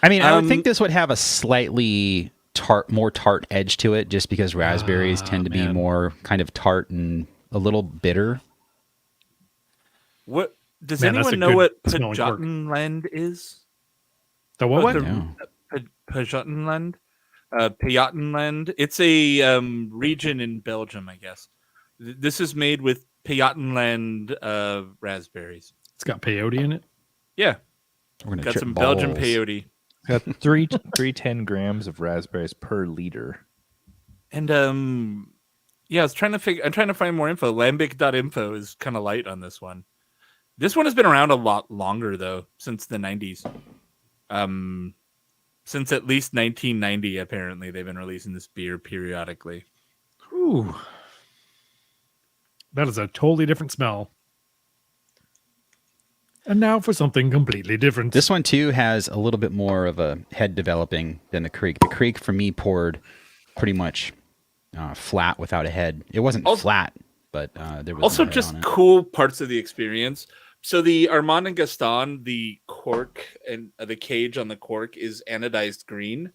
I mean, I would think this would have a slightly more tart edge to it, just because raspberries tend to be man. more kind of tart and a little bitter. What does Man, that's anyone a know good what smelling cork. Pajottenland is? The what? No. Pajottenland? Pajottenland. It's a region in Belgium, I guess. This is made with Pajottenland raspberries. It's got peyote in it. Yeah, We're gonna got trip some balls. Belgian peyote. Got 310 grams of raspberries per liter. And I was trying to find more info. Lambic.info is kind of light on this one. This one has been around a lot longer though, since the 90s. Since at least 1990, apparently, they've been releasing this beer periodically. Ooh. That is a totally different smell. And now for something completely different. This one too has a little bit more of a head developing than the Creek. The Creek for me poured pretty much flat without a head. It wasn't flat, but there was also no head just on it. cool parts of the experience. So the Armand and Gaston, the cork and the cage on the cork is anodized green.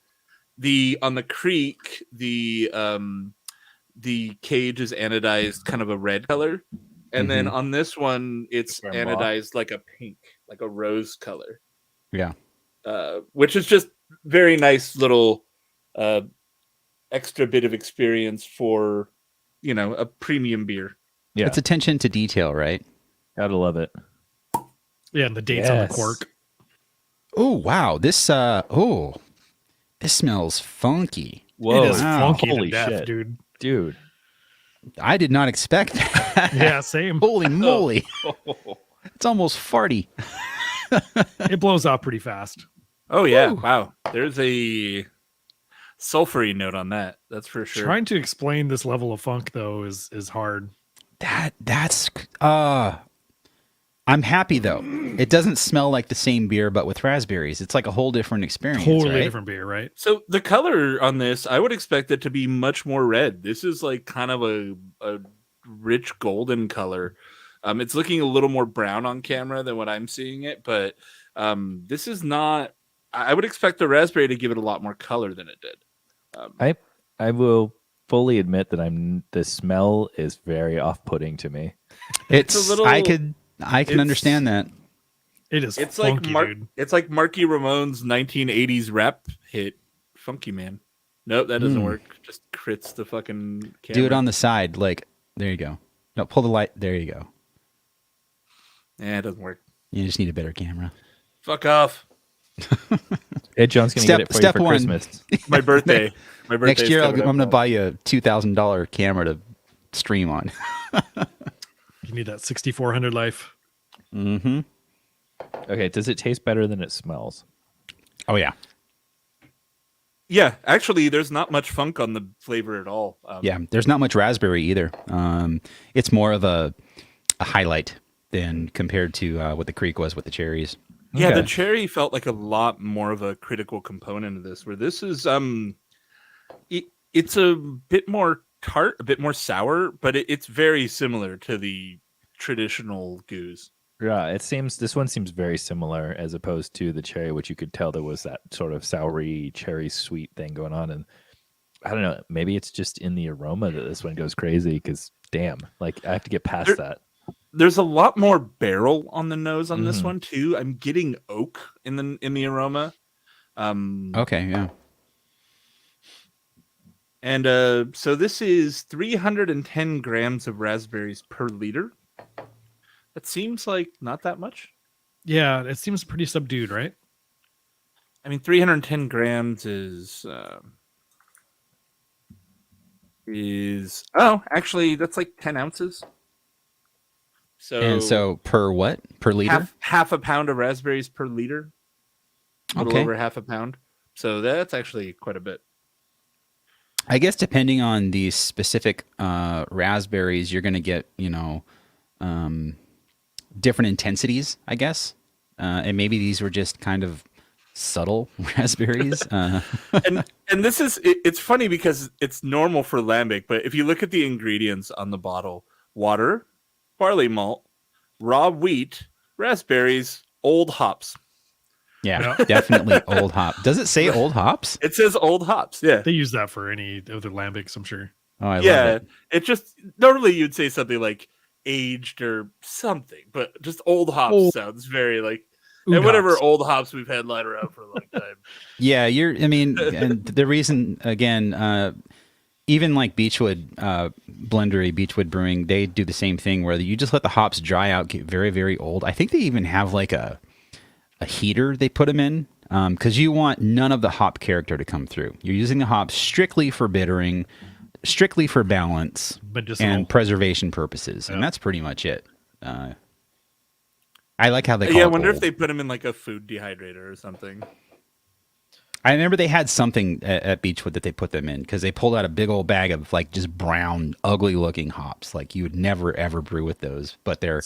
On the Creek, the cage is anodized kind of a red color. And then on this one, it's anodized like a pink, like a rose color. Yeah. Which is just very nice little extra bit of experience for, a premium beer. Yeah. It's attention to detail, right? Gotta love it. Yeah, and the dates on the cork. Oh, wow. This smells funky. Whoa. It is funky Holy to death, shit. dude. I did not expect that. Yeah, same. Holy moly. It's almost farty. It blows off pretty fast. Oh, yeah. Woo. Wow. There's a sulfury note on that. That's for sure. Trying to explain this level of funk, though, is hard. That's I'm happy though. It doesn't smell like the same beer, but with raspberries, it's like a whole different experience. Totally different beer, right? So the color on this, I would expect it to be much more red. This is like kind of a rich golden color. It's looking a little more brown on camera than what I'm seeing it, but this is not. I would expect the raspberry to give it a lot more color than it did. I will fully admit that the smell is very off-putting to me. It's a little. I can understand that. It is. It's funky, like dude. It's like Marky Ramone's 1980s rap hit, "Funky Man." Nope, that doesn't work. Just crits the fucking camera. Do it on the side, like there you go. No, pull the light. There you go. Yeah, it doesn't work. You just need a better camera. Fuck off. Ed John's gonna get it for you for Christmas. My birthday. My birthday. Next year, I'm going to buy you a $2,000 camera to stream on. You need that 6400 life. Mm-hmm. Okay, does it taste better than it smells? Oh yeah. Yeah, actually, there's not much funk on the flavor at all. Yeah, there's not much raspberry either. It's more of a highlight than compared to what the Creek was with the cherries. Yeah, Okay. the cherry felt like a lot more of a critical component of this, where this is it's a bit more tart, a bit more sour, but it's very similar to the traditional goose. Yeah, this one seems very similar as opposed to the cherry, which you could tell there was that sort of soury cherry sweet thing going on. And I don't know, maybe it's just in the aroma that this one goes crazy because damn, like I have to get past that. There's a lot more barrel on the nose on this one too. I'm getting oak in the aroma. Okay, yeah. And so this is 310 grams of raspberries per liter. That seems like not that much. Yeah, it seems pretty subdued, right? I mean, 310 grams is actually that's like 10 ounces. So per what? Per liter? Half a pound of raspberries per liter. A little Okay. over half a pound. So that's actually quite a bit. I guess depending on the specific raspberries, you're going to get, different intensities, I guess. And maybe these were just kind of subtle raspberries. And this is, it's funny because it's normal for lambic, but if you look at the ingredients on the bottle, water, barley malt, raw wheat, raspberries, old hops. Yeah, definitely old hop. Does it say old hops? It says old hops. Yeah. They use that for any other lambics, I'm sure. Oh, I love it. It just, normally you'd say something like aged or something, but just old hops sounds very like, and whatever hops. old hops we've had lying around for a long time. Yeah, and the reason, again, even like Beechwood Blendery, Beechwood Brewing, they do the same thing where you just let the hops dry out, get very, very old. I think they even have like a heater they put them in because you want none of the hop character to come through. You're using the hops strictly for bittering, strictly for balance and preservation purposes, and that's pretty much it. I like how they call it I wonder old. if they put them in like a food dehydrator or something. I remember they had something at Beechwood that they put them in because they pulled out a big old bag of like just brown, ugly looking hops. Like you would never ever brew with those, but they're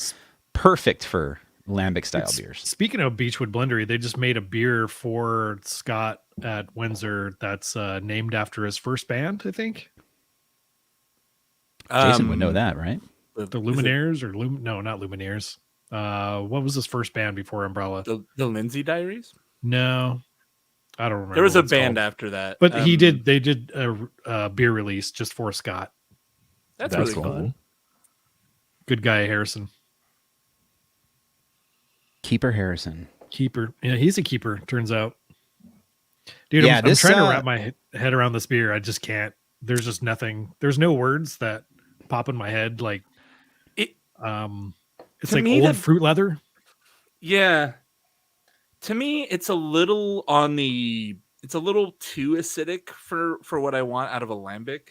perfect for lambic style beers. Speaking of Beechwood Blendery, they just made a beer for Scott at Windsor that's named after his first band, I think. Jason would know that, right? The Luminaires or no, not Luminaires. What was his first band before Umbrella? The Lindsay Diaries? No, I don't remember. There was a what it's band called. after that. But they did a beer release just for Scott. That's really cool. cool. Good guy, Harrison. Keeper Harrison. Keeper. Yeah, he's a keeper, turns out. Dude, Yeah, I'm trying to wrap my head around this beer. I just can't. There's just nothing. There's no words that pop in my head. Like it's like old fruit leather. Yeah. To me, it's a little too acidic for what I want out of a lambic.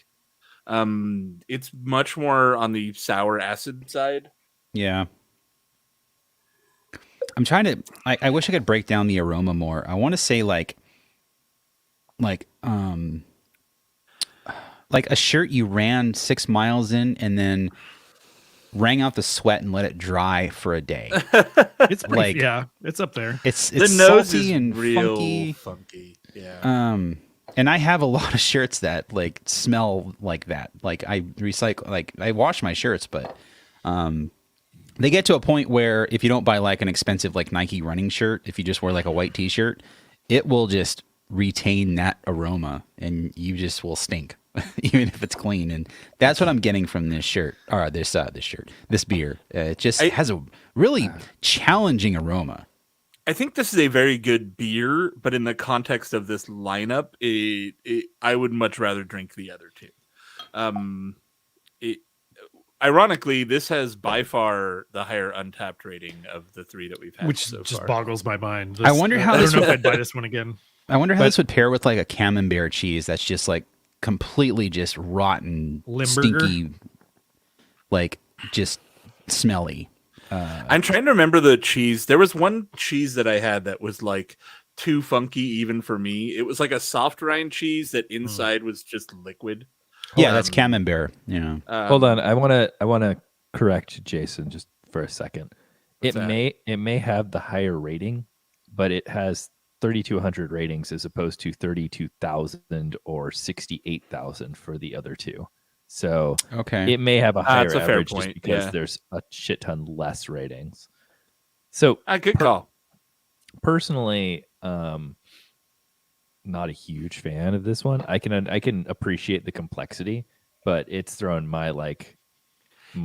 It's much more on the sour acid side. Yeah. I'm trying to. I wish I could break down the aroma more. I want to say like a shirt you ran 6 miles in and then wrang out the sweat and let it dry for a day. It's pretty, yeah, it's up there. It's the nose salty is and real funky. Yeah. And I have a lot of shirts that like smell like that. Like I recycle, like I wash my shirts, but they get to a point where if you don't buy like an expensive like Nike running shirt, if you just wear like a white t-shirt, it will just retain that aroma and you just will stink even if it's clean. And that's what I'm getting from this shirt or this beer. It just has a really challenging aroma. I think this is a very good beer, but in the context of this lineup, I would much rather drink the other two. Ironically, this has by far the higher untapped rating of the three that we've had, which so just far. boggles my mind. I wonder how I this don't know if I'd buy this one again. I wonder how this would pair with like a camembert cheese that's just like completely just rotten, Limburger? stinky, like just smelly. I'm trying to remember the cheese. There was one cheese that I had that was like too funky even for me. It was like a soft rind cheese that inside was just liquid. Yeah, that's camembert. Yeah. Hold on, I want to correct Jason just for a second. It may have the higher rating, but it has 3,200 ratings as opposed to 32,000 or 68,000 for the other two. So okay, it may have a higher that's a fair average point, just because yeah. there's a shit ton less ratings. So Good call. Personally, not a huge fan of this one. I can appreciate the complexity, but it's thrown my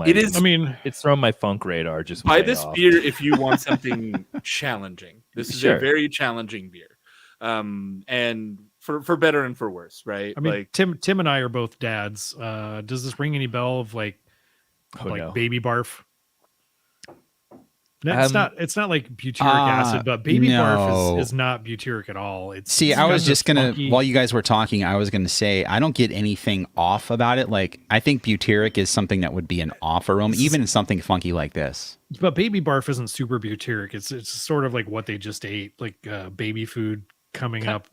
It is. I mean, it's thrown my funk radar just Buy way this off. beer if you want something challenging. This is Sure. a very challenging beer, and for better and for worse, right? I mean, like Tim and I are both dads. Does this ring any bell of like no. baby barf? It's not like butyric acid, but baby barf is not butyric at all. I was just gonna funky... while you guys were talking, I was gonna say I don't get anything off about it. Like I think butyric is something that would be an off aroma, even in something funky like this. But baby barf isn't super butyric. It's sort of like what they just ate, like baby food coming up.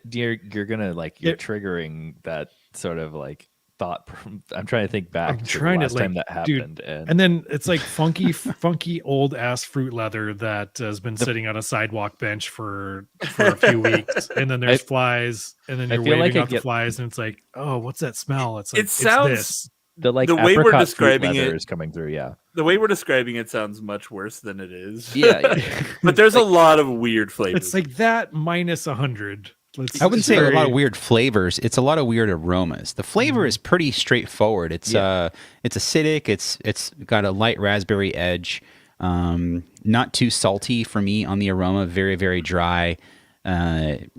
You're gonna you're triggering that sort of like thought. I'm trying to think back to the last time that happened, and then it's like funky old ass fruit leather that has been sitting on a sidewalk bench for a few weeks, and then there's flies, and then you're waving out the flies, and it's like, oh, what's that smell? It's like it sounds this. the way we're describing it is coming through. Yeah, the way we're describing it sounds much worse than it is. Yeah. But there's a lot of weird flavors. It's like that minus 100. I wouldn't say a lot of weird flavors. It's a lot of weird aromas. The flavor is pretty straightforward. It's acidic. It's got a light raspberry edge. Not too salty for me on the aroma. Very, very dry. The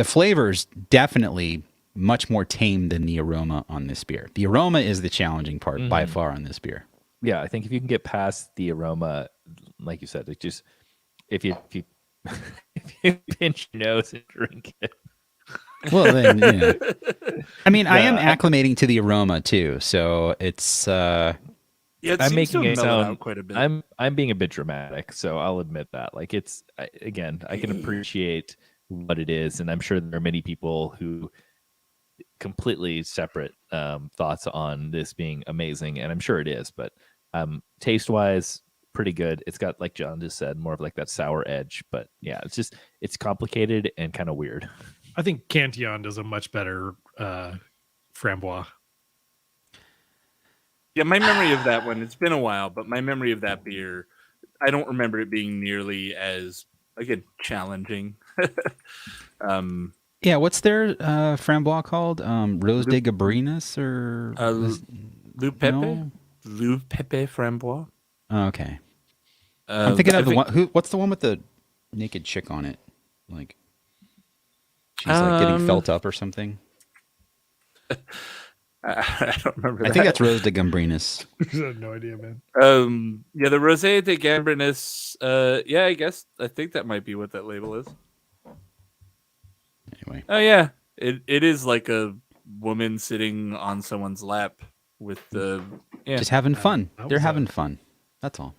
flavor's definitely much more tame than the aroma on this beer. The aroma is the challenging part by far on this beer. Yeah, I think if you can get past the aroma, like you said, it just if you if you pinch your nose and drink it. Well, then, yeah. I mean, I am acclimating to the aroma too, so it's. It I'm seems to making have it mellowed sound. out quite a bit. I'm being a bit dramatic, so I'll admit that. Like I can appreciate what it is, and I'm sure there are many people who completely separate thoughts on this being amazing, and I'm sure it is. But taste wise, pretty good. It's got, like John just said, more of like that sour edge. But yeah, it's complicated and kind of weird. I think Cantillon does a much better framboise. Yeah, my memory of that one, it's been a while, but my memory of that beer, I don't remember it being nearly as, again, challenging. Yeah, what's their framboise called? Rose de Gabrinas or Lou Pepe? No? Lou Pepe Framboise? Oh, okay. I'm thinking of what's the one with the naked chick on it? Like she's like getting felt up or something. I don't remember. I think that's Rose de Gabrinas. I have no idea, man. Yeah, the Rosé de Gambrinus. Yeah, I think that might be what that label is. Anyway. Oh yeah, it is like a woman sitting on someone's lap with the just having fun. They're having fun. That's all.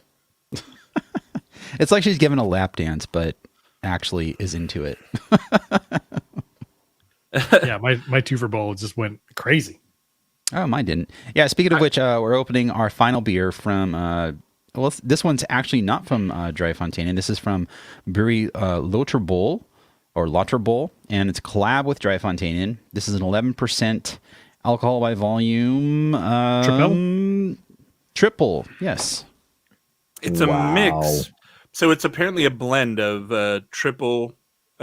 It's like she's giving a lap dance, but actually is into it. Yeah, my two for bowl just went crazy. Oh, mine didn't. Yeah, speaking of which, we're opening our final beer from, well, this one's actually not from Drie Foneinen. This is from Brewery L'Autre Bowl, and it's a collab with Drie Foneinen. This is an 11% alcohol by volume. Triple, yes. It's a mix. So it's apparently a blend of a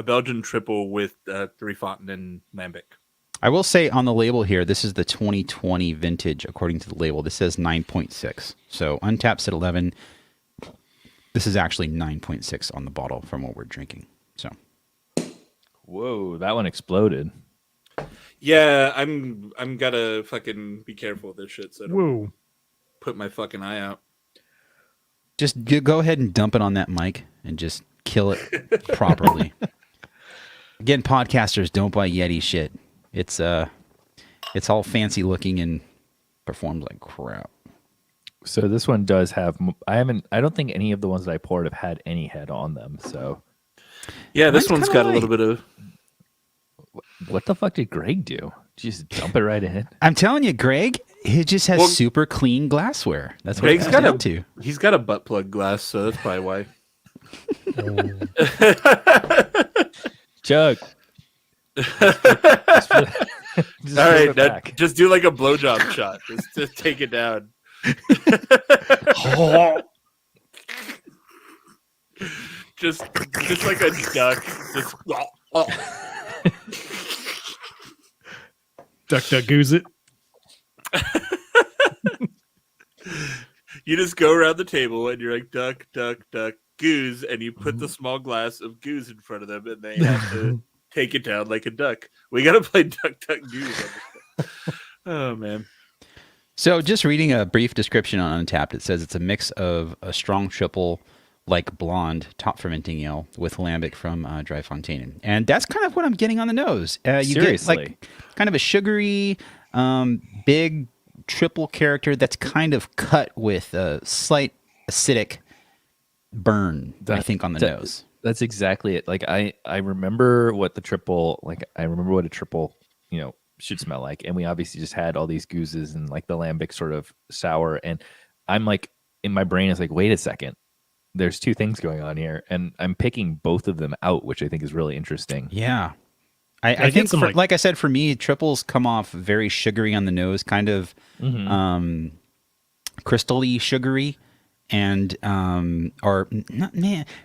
Belgian triple with Drie Foneinen Lambic. I will say on the label here, this is the 2020 vintage, according to the label. This says 9.6. So Untapped's at 11. This is actually 9.6 on the bottle from what we're drinking. So, whoa, that one exploded. Yeah, I'm gotta fucking be careful with this shit. So I don't put my fucking eye out. Just go ahead and dump it on that mic and just kill it properly. Again, podcasters, don't buy Yeti shit. It's all fancy looking and performs like crap. So this one does have. I don't think any of the ones that I poured have had any head on them. So yeah, this one's got a little bit of. What the fuck did Greg do? Did you just dump it right in? I'm telling you, Greg, he just has super clean glassware. That's what Greg's got to. He's got a butt plug glass, so that's probably why. Chug. All right, just do like a blowjob shot. Just take it down. just like a duck. Just duck goose it. You just go around the table and you're like duck, duck, duck, goose, and you put the small glass of goose in front of them, and they have to take it down like a duck. We gotta play duck, duck, goose. Oh man. So just reading a brief description on Untapped, it says it's a mix of a strong triple like blonde top fermenting ale with lambic from Drie Foneinen, and that's kind of what I'm getting on the nose. You get like kind of a sugary, big triple character that's kind of cut with a slight acidic burn. I think on the nose. That's exactly it. Like I remember what a triple should smell like, and we obviously just had all these gooses and like the lambic sort of sour, and I'm like in my brain is like, wait a second, there's two things going on here, and I'm picking both of them out, which I think is really interesting. Yeah, I think like I said, for me, triples come off very sugary on the nose, kind of crystal-y sugary. And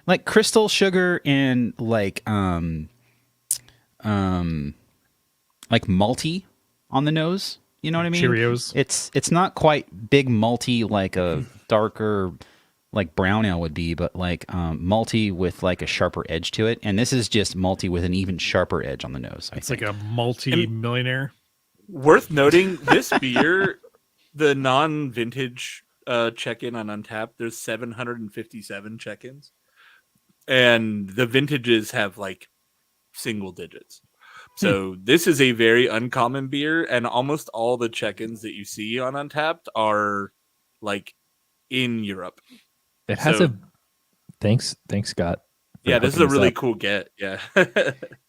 like crystal sugar and like malty on the nose. You know what I mean? Cheerios. It's not quite big malty like a darker like brown ale would be, but like malty with like a sharper edge to it. And this is just malty with an even sharper edge on the nose. It's like a multi-millionaire. Worth noting, this beer, the non-vintage check-in on Untapped, there's 757 check-ins, and the vintages have like single digits. So this is a very uncommon beer, and almost all the check-ins that you see on Untapped are like in Europe. It has thanks Scott. Yeah, this is a really cool get. Yeah.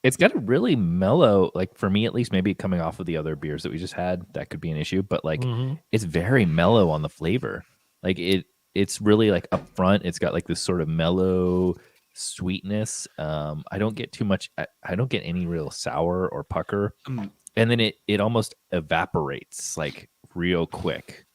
It's got a really mellow, like for me at least, maybe coming off of the other beers that we just had, that could be an issue, but like it's very mellow on the flavor. Like it's really like upfront. It's got like this sort of mellow sweetness. I don't get too much. I don't get any real sour or pucker, and then it almost evaporates like real quick.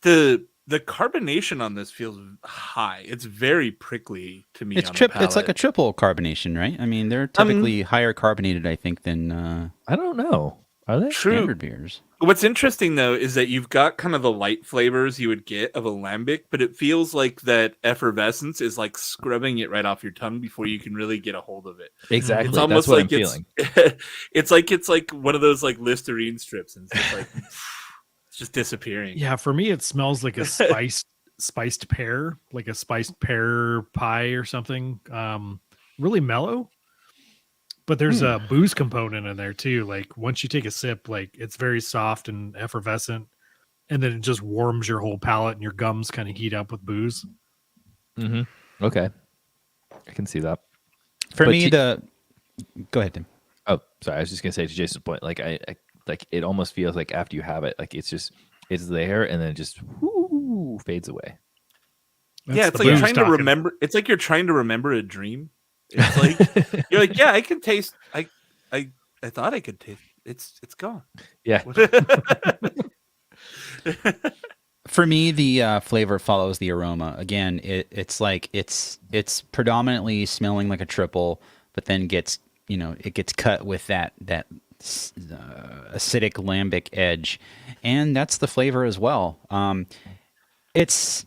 The carbonation on this feels high. It's very prickly to me. It's like a triple carbonation, right? I mean, they're typically higher carbonated, I think, than I don't know. Are they standard beers? What's interesting though is that you've got kind of the light flavors you would get of a lambic, but it feels like that effervescence is like scrubbing it right off your tongue before you can really get a hold of it. Exactly. It's almost That's what like I'm feeling. it's like one of those like Listerine strips, and it's just like it's just disappearing. Yeah, for me, it smells like a spiced pear, like a spiced pear pie or something. Really mellow, but there's a booze component in there too. Like once you take a sip, like it's very soft and effervescent, and then it just warms your whole palate, and your gums kind of heat up with booze. Okay, I can see that. For me, go ahead, Tim. Oh, sorry. I was just gonna say to Jason's point, like I like it almost feels like after you have it, like it's there and then it just fades away. It's like you're trying to remember. It's like you're trying to remember a dream. It's like you're like, yeah, I can taste. I thought I could taste. It's gone. Yeah. For me, the flavor follows the aroma. Again, it's like it's predominantly smelling like a triple, but then gets cut with that acidic lambic edge, and that's the flavor as well. It's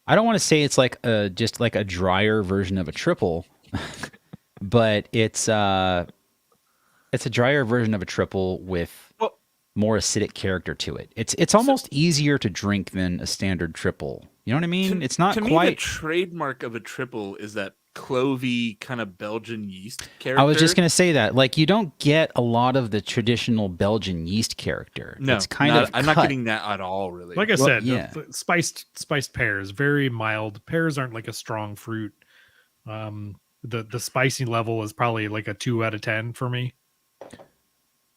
I don't want to say it's like just like a drier version of a triple, but it's a drier version of a triple with more acidic character to it. It's almost easier to drink than a standard triple. You know what I mean? It's not quite. Me, the trademark of a triple is that clovey kind of Belgian yeast character. I was just going to say that. Like, you don't get a lot of the traditional Belgian yeast character. No, it's kind of I'm not getting that at all, really. Like I said, the spiced pears, very mild. Pears aren't like a strong fruit. The spicy level is probably like a 2 out of 10 for me.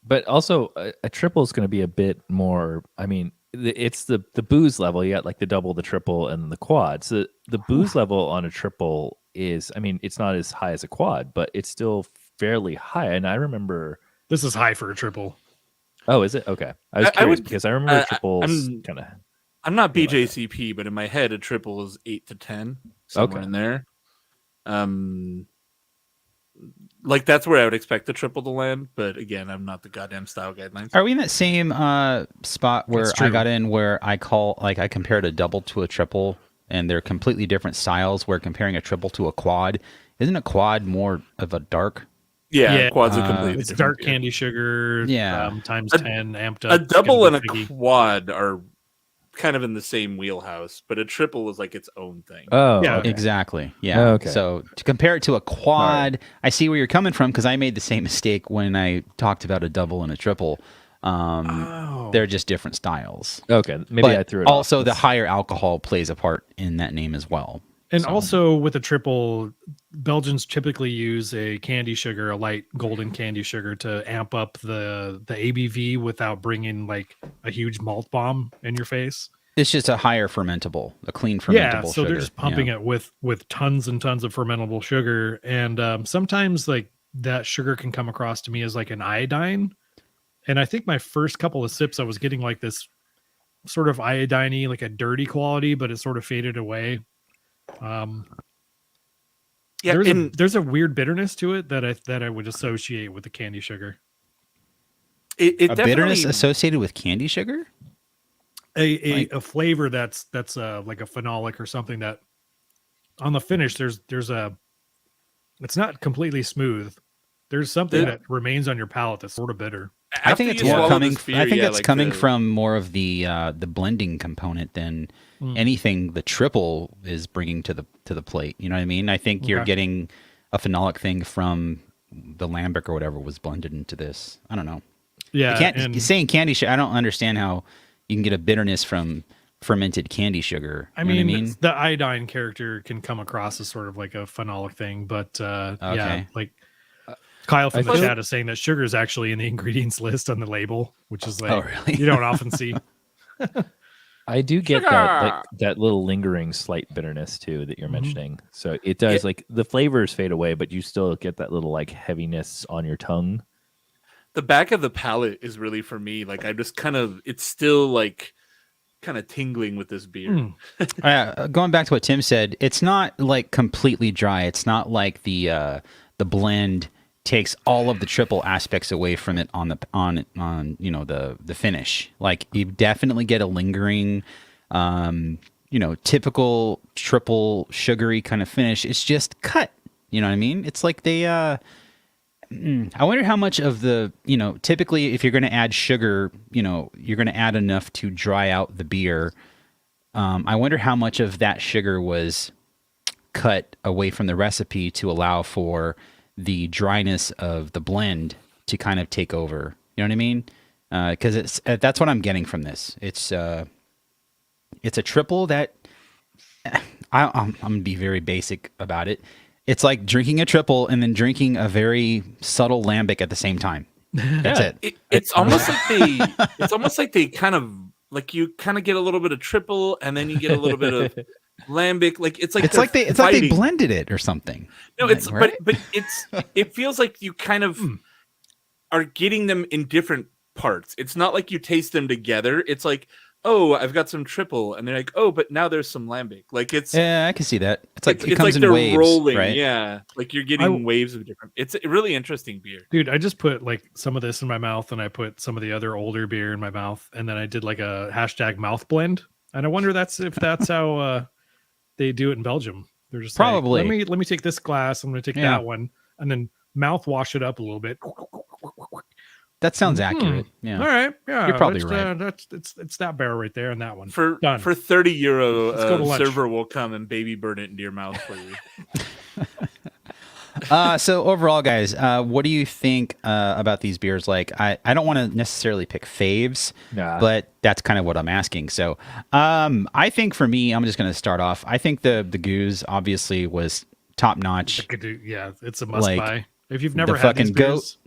But also, a triple is going to be a bit more. I mean, it's the booze level. You got like the double, the triple, and the quad. So the booze level on a triple is, I mean, it's not as high as a quad, but it's still fairly high. And I remember this is high for a triple. Oh, is it? Okay. I was curious because I remember triples kind of. I'm not BJCP, but in my head, a triple is 8 to 10, somewhere in there. Like that's where I would expect the triple to land, but again, I'm not the goddamn style guidelines. Are we in that same spot where I got in where I compared a double to a triple, and they're completely different styles? Where comparing a triple to a quad, isn't a quad more of a dark? Yeah, quads are completely it's dark candy sugar. Times 10 amped up. A double and a quad are kind of in the same wheelhouse, but a triple is like its own thing. Oh, yeah, okay. Exactly. Yeah. Okay. So to compare it to a quad, I see where you're coming from because I made the same mistake when I talked about a double and a triple. They're just different styles. Okay, maybe I threw it. Also, the higher alcohol plays a part in that name as well. And also with a triple, Belgians typically use a candy sugar, a light golden candy sugar, to amp up the ABV without bringing like a huge malt bomb in your face. It's just a higher fermentable, a clean fermentable sugar. So sugar. They're just pumping it with tons and tons of fermentable sugar. And sometimes like that sugar can come across to me as like an iodine. And I think my first couple of sips, I was getting like this sort of iodine-y, like a dirty quality, but it sort of faded away. There's a weird bitterness to it that I would associate with the candy sugar. A bitterness associated with candy sugar? A flavor that's like a phenolic or something that on the finish there's it's not completely smooth. There's something that remains on your palate that's sort of bitter. I think it's more coming. I think it's coming from more of the blending component than anything the triple is bringing to the plate. You know what I mean? I think you're getting a phenolic thing from the lambic or whatever was blended into this. I don't know. Yeah, saying candy sugar, I don't understand how you can get a bitterness from fermented candy sugar. I You know mean, what I mean? the iodine character can come across as sort of like a phenolic thing, but yeah, Okay. like Kyle from I the feel- chat is saying that sugar is actually in the ingredients list on the label, which is like Oh, really? you don't often see. I do get Sugar! that little lingering slight bitterness too that you're Mhm. mentioning. So it does like the flavors fade away, but you still get that little like heaviness on your tongue. The back of the palate is really for me. Like I just kind of, it's still like kind of tingling with this beer. Going back to what Tim said, it's not like completely dry. It's not like the blend takes all of the triple aspects away from it on the finish. Like you definitely get a lingering, typical triple sugary kind of finish. It's just cut. You know what I mean? It's like they. I wonder how much of the typically if you're going to add sugar, you're going to add enough to dry out the beer. I wonder how much of that sugar was cut away from the recipe to allow for the dryness of the blend to kind of take over. You know what I mean? Because that's what I'm getting from this. It's a triple that I'm gonna be very basic about it. It's like drinking a triple and then drinking a very subtle lambic at the same time. That's it. It's almost like they kind of like you kind of get a little bit of triple and then you get a little bit of lambic. Like it's like they blended it or something. No, it's right? but it feels like you kind of are getting them in different parts. It's not like you taste them together. It's like, oh, I've got some triple, and they're like, oh, but now there's some lambic. Like it's I can see that. It's like it it's comes like in they're waves, rolling, right? yeah. Like you're getting waves of different. It's a really interesting beer. Dude, I just put like some of this in my mouth and I put some of the other older beer in my mouth, and then I did like a hashtag mouth blend. And I wonder if that's how they do it in Belgium. They're just Probably. like, let me take this glass, I'm gonna take that one, and then mouth wash it up a little bit. That sounds accurate. Yeah. All right. Yeah. You're probably right. It's that barrel right there and that one. For Done. for €30, Let's go to lunch. server will come and baby burn it into your mouth for you. So overall, guys, what do you think about these beers? Like, I don't want to necessarily pick faves, but that's kind of what I'm asking. So I think for me, I'm just going to start off. I think the Goose obviously was top notch. Yeah, it's a must buy. If you've never the had these fucking beers,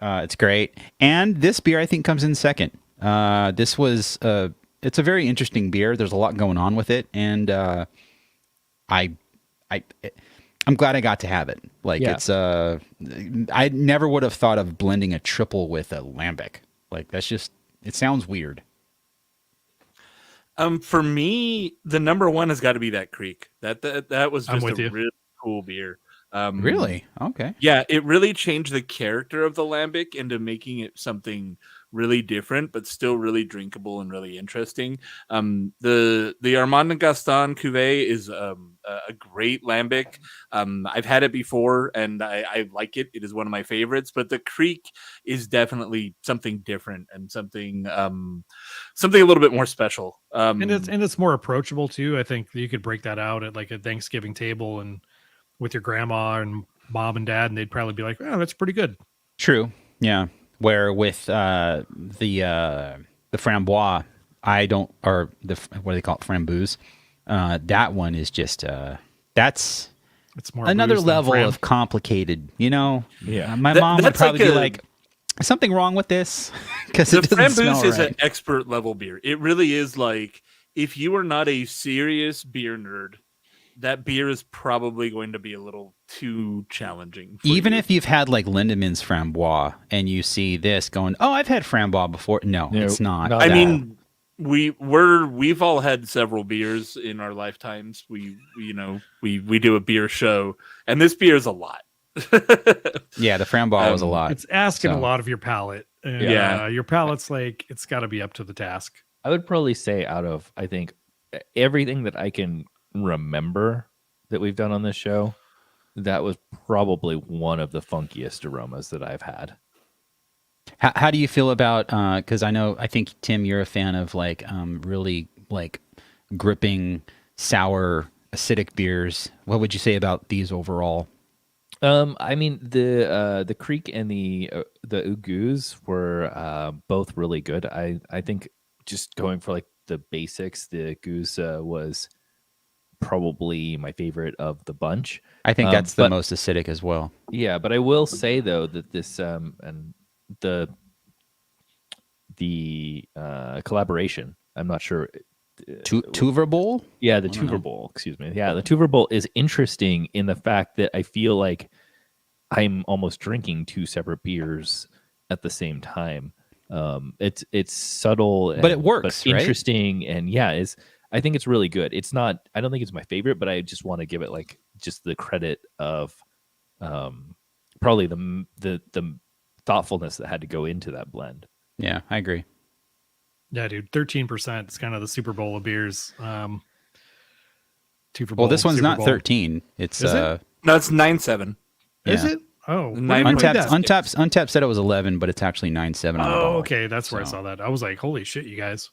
it's great. And this beer, I think, comes in second. This was it's a very interesting beer. There's a lot going on with it, and I'm glad I got to have it. Like it's I never would have thought of blending a triple with a lambic. Like that's just it sounds weird. For me, the number one has got to be that Creek. That was I'm just with a you. really cool beer. Really? Okay. Yeah, it really changed the character of the lambic into making it something really different, but still really drinkable and really interesting. The Armand Gaston cuvee is a great lambic. I've had it before and I like it. It is one of my favorites. But the Creek is definitely something different and something something a little bit more special. and it's more approachable too. I think you could break that out at like a Thanksgiving table and with your grandma and mom and dad, and they'd probably be like, "Oh, that's pretty good." True. Yeah. Where with the framboise, or what do they call it, framboise? That one is just it's more another booze than level fram. of complicated. Yeah. My mom would that's probably like be a- like, "Is something wrong with this?" Because The it doesn't smell Framboos is right. an expert level beer. It really is like if you are not a serious beer nerd, that beer is probably going to be a little too challenging. For Even you. if you've had like Lindemann's framboise and you see this going, "Oh, I've had framboise before." No, it's not. not I that. mean, we've all had several beers in our lifetimes. We do a beer show, and this beer is a lot. Yeah, the framboise was a lot. It's asking a So- lot of your palate. And, Yeah. your palate's like it's got to be up to the task. I would probably say out of I think everything that I can remember that we've done on this show, that was probably one of the funkiest aromas that I've had. How do you feel about? Because I think Tim, you're a fan of like really like gripping, sour, acidic beers. What would you say about these overall? I mean the Creek and the Ugus were both really good. I think just going for like the basics, the goose was probably my favorite of the bunch. I think that's the but- most acidic as well. Yeah, but I will say though that this and the collaboration, I'm not sure. Tuver Bowl? Yeah, the I don't know. Tuver Bowl. Excuse me. Yeah, the Tuver Bowl is interesting in the fact that I feel like I'm almost drinking two separate beers at the same time. It's subtle, But it works, but right? interesting, and yeah, I think it's really good. It's not. I don't think it's my favorite, but I just want to give it like just the credit of probably the thoughtfulness that had to go into that blend. Yeah, I agree. Yeah, dude, 13%. It's kind of the Super Bowl of beers. Two for Well, Bowl, this one's Super not Bowl. 13. It's Is it? No, it's 9.7. Is yeah. it? Oh, Nine where did we read point that? Untapped said it was 11, but it's actually 9.7 on the Oh, bottle. okay, that's where I So- saw that. I was like, holy shit, you guys.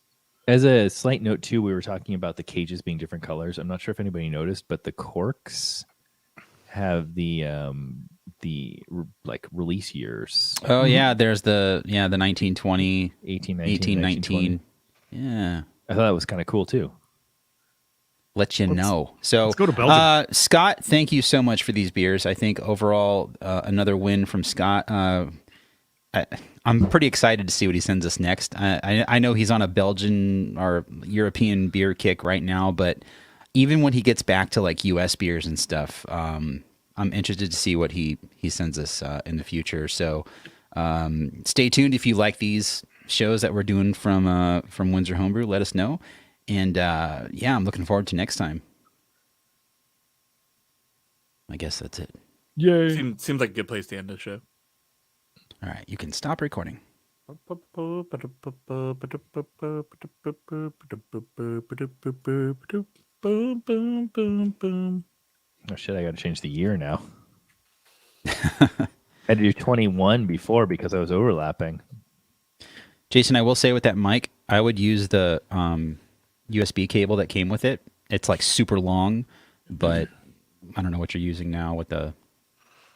As a slight note too, we were talking about the cages being different colors. I'm not sure if anybody noticed, but the corks have the like release years. Oh yeah, there's the 1920, 18, 1819. Yeah. I thought that was kind of cool too. Let you know. So let's go to Belgium. Scott, thank you so much for these beers. I think overall another win from Scott. I'm pretty excited to see what he sends us next. I know he's on a Belgian or European beer kick right now, but even when he gets back to like U.S. beers and stuff, I'm interested to see what he sends us in the future. So stay tuned if you like these shows that we're doing from Windsor Homebrew. Let us know. And yeah, I'm looking forward to next time. I guess that's it. Yay. Seems like a good place to end the show. All right, you can stop recording. Oh shit! I got to change the year now. I had to do 21 before because I was overlapping. Jason, I will say with that mic, I would use the USB cable that came with it. It's like super long, but I don't know what you're using now with the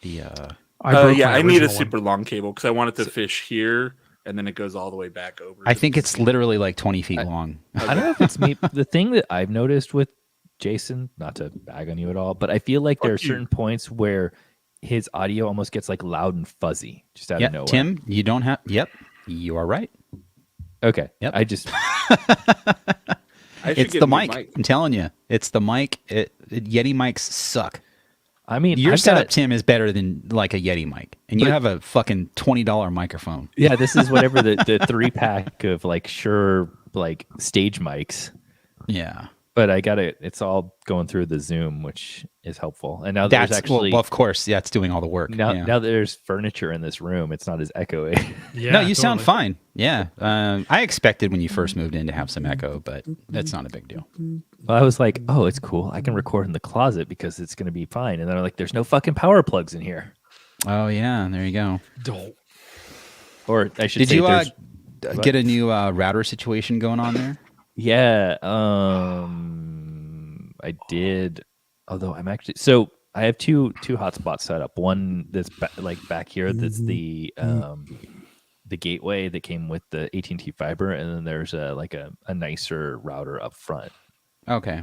broke Yeah, my I need a original one. super long cable because I want it to fish here and then it goes all the way back over. I to think the it's literally like 20 feet long. I don't know if it's me. The thing that I've noticed with Jason, not to bag on you at all, but I feel like there are Fuck you. certain points where his audio almost gets like loud and fuzzy just out Yeah, of nowhere. Tim, you don't have. Yep, you are right. Okay. Yep. I just I should It's get the a new mic. I'm telling you, it's the mic. Yeti mics suck. I mean Your I've setup, got- Tim, is better than like a Yeti mic, and you But- have a fucking $20 microphone. Yeah, this is whatever the 3-pack of like Shure like stage mics. Yeah, But I got it. It's all going through the Zoom, which is helpful. And now there's that's actually well, of course, that's doing all the work. now yeah. that there's furniture in this room, it's not as echoey. Yeah, No, you sound totally. fine. Yeah, I expected when you first moved in to have some echo, but that's not a big deal. Well, I was like, oh, it's cool. I can record in the closet because it's going to be fine. And then I'm like, there's no fucking power plugs in here. Oh yeah, there you go. Don't. Or I should Did say, you there's get a new router situation going on there? yeah, I did. Although I'm actually I have two hotspots set up. One that's like back here. That's the gateway that came with the AT&T fiber, and then there's a nicer router up front. Okay.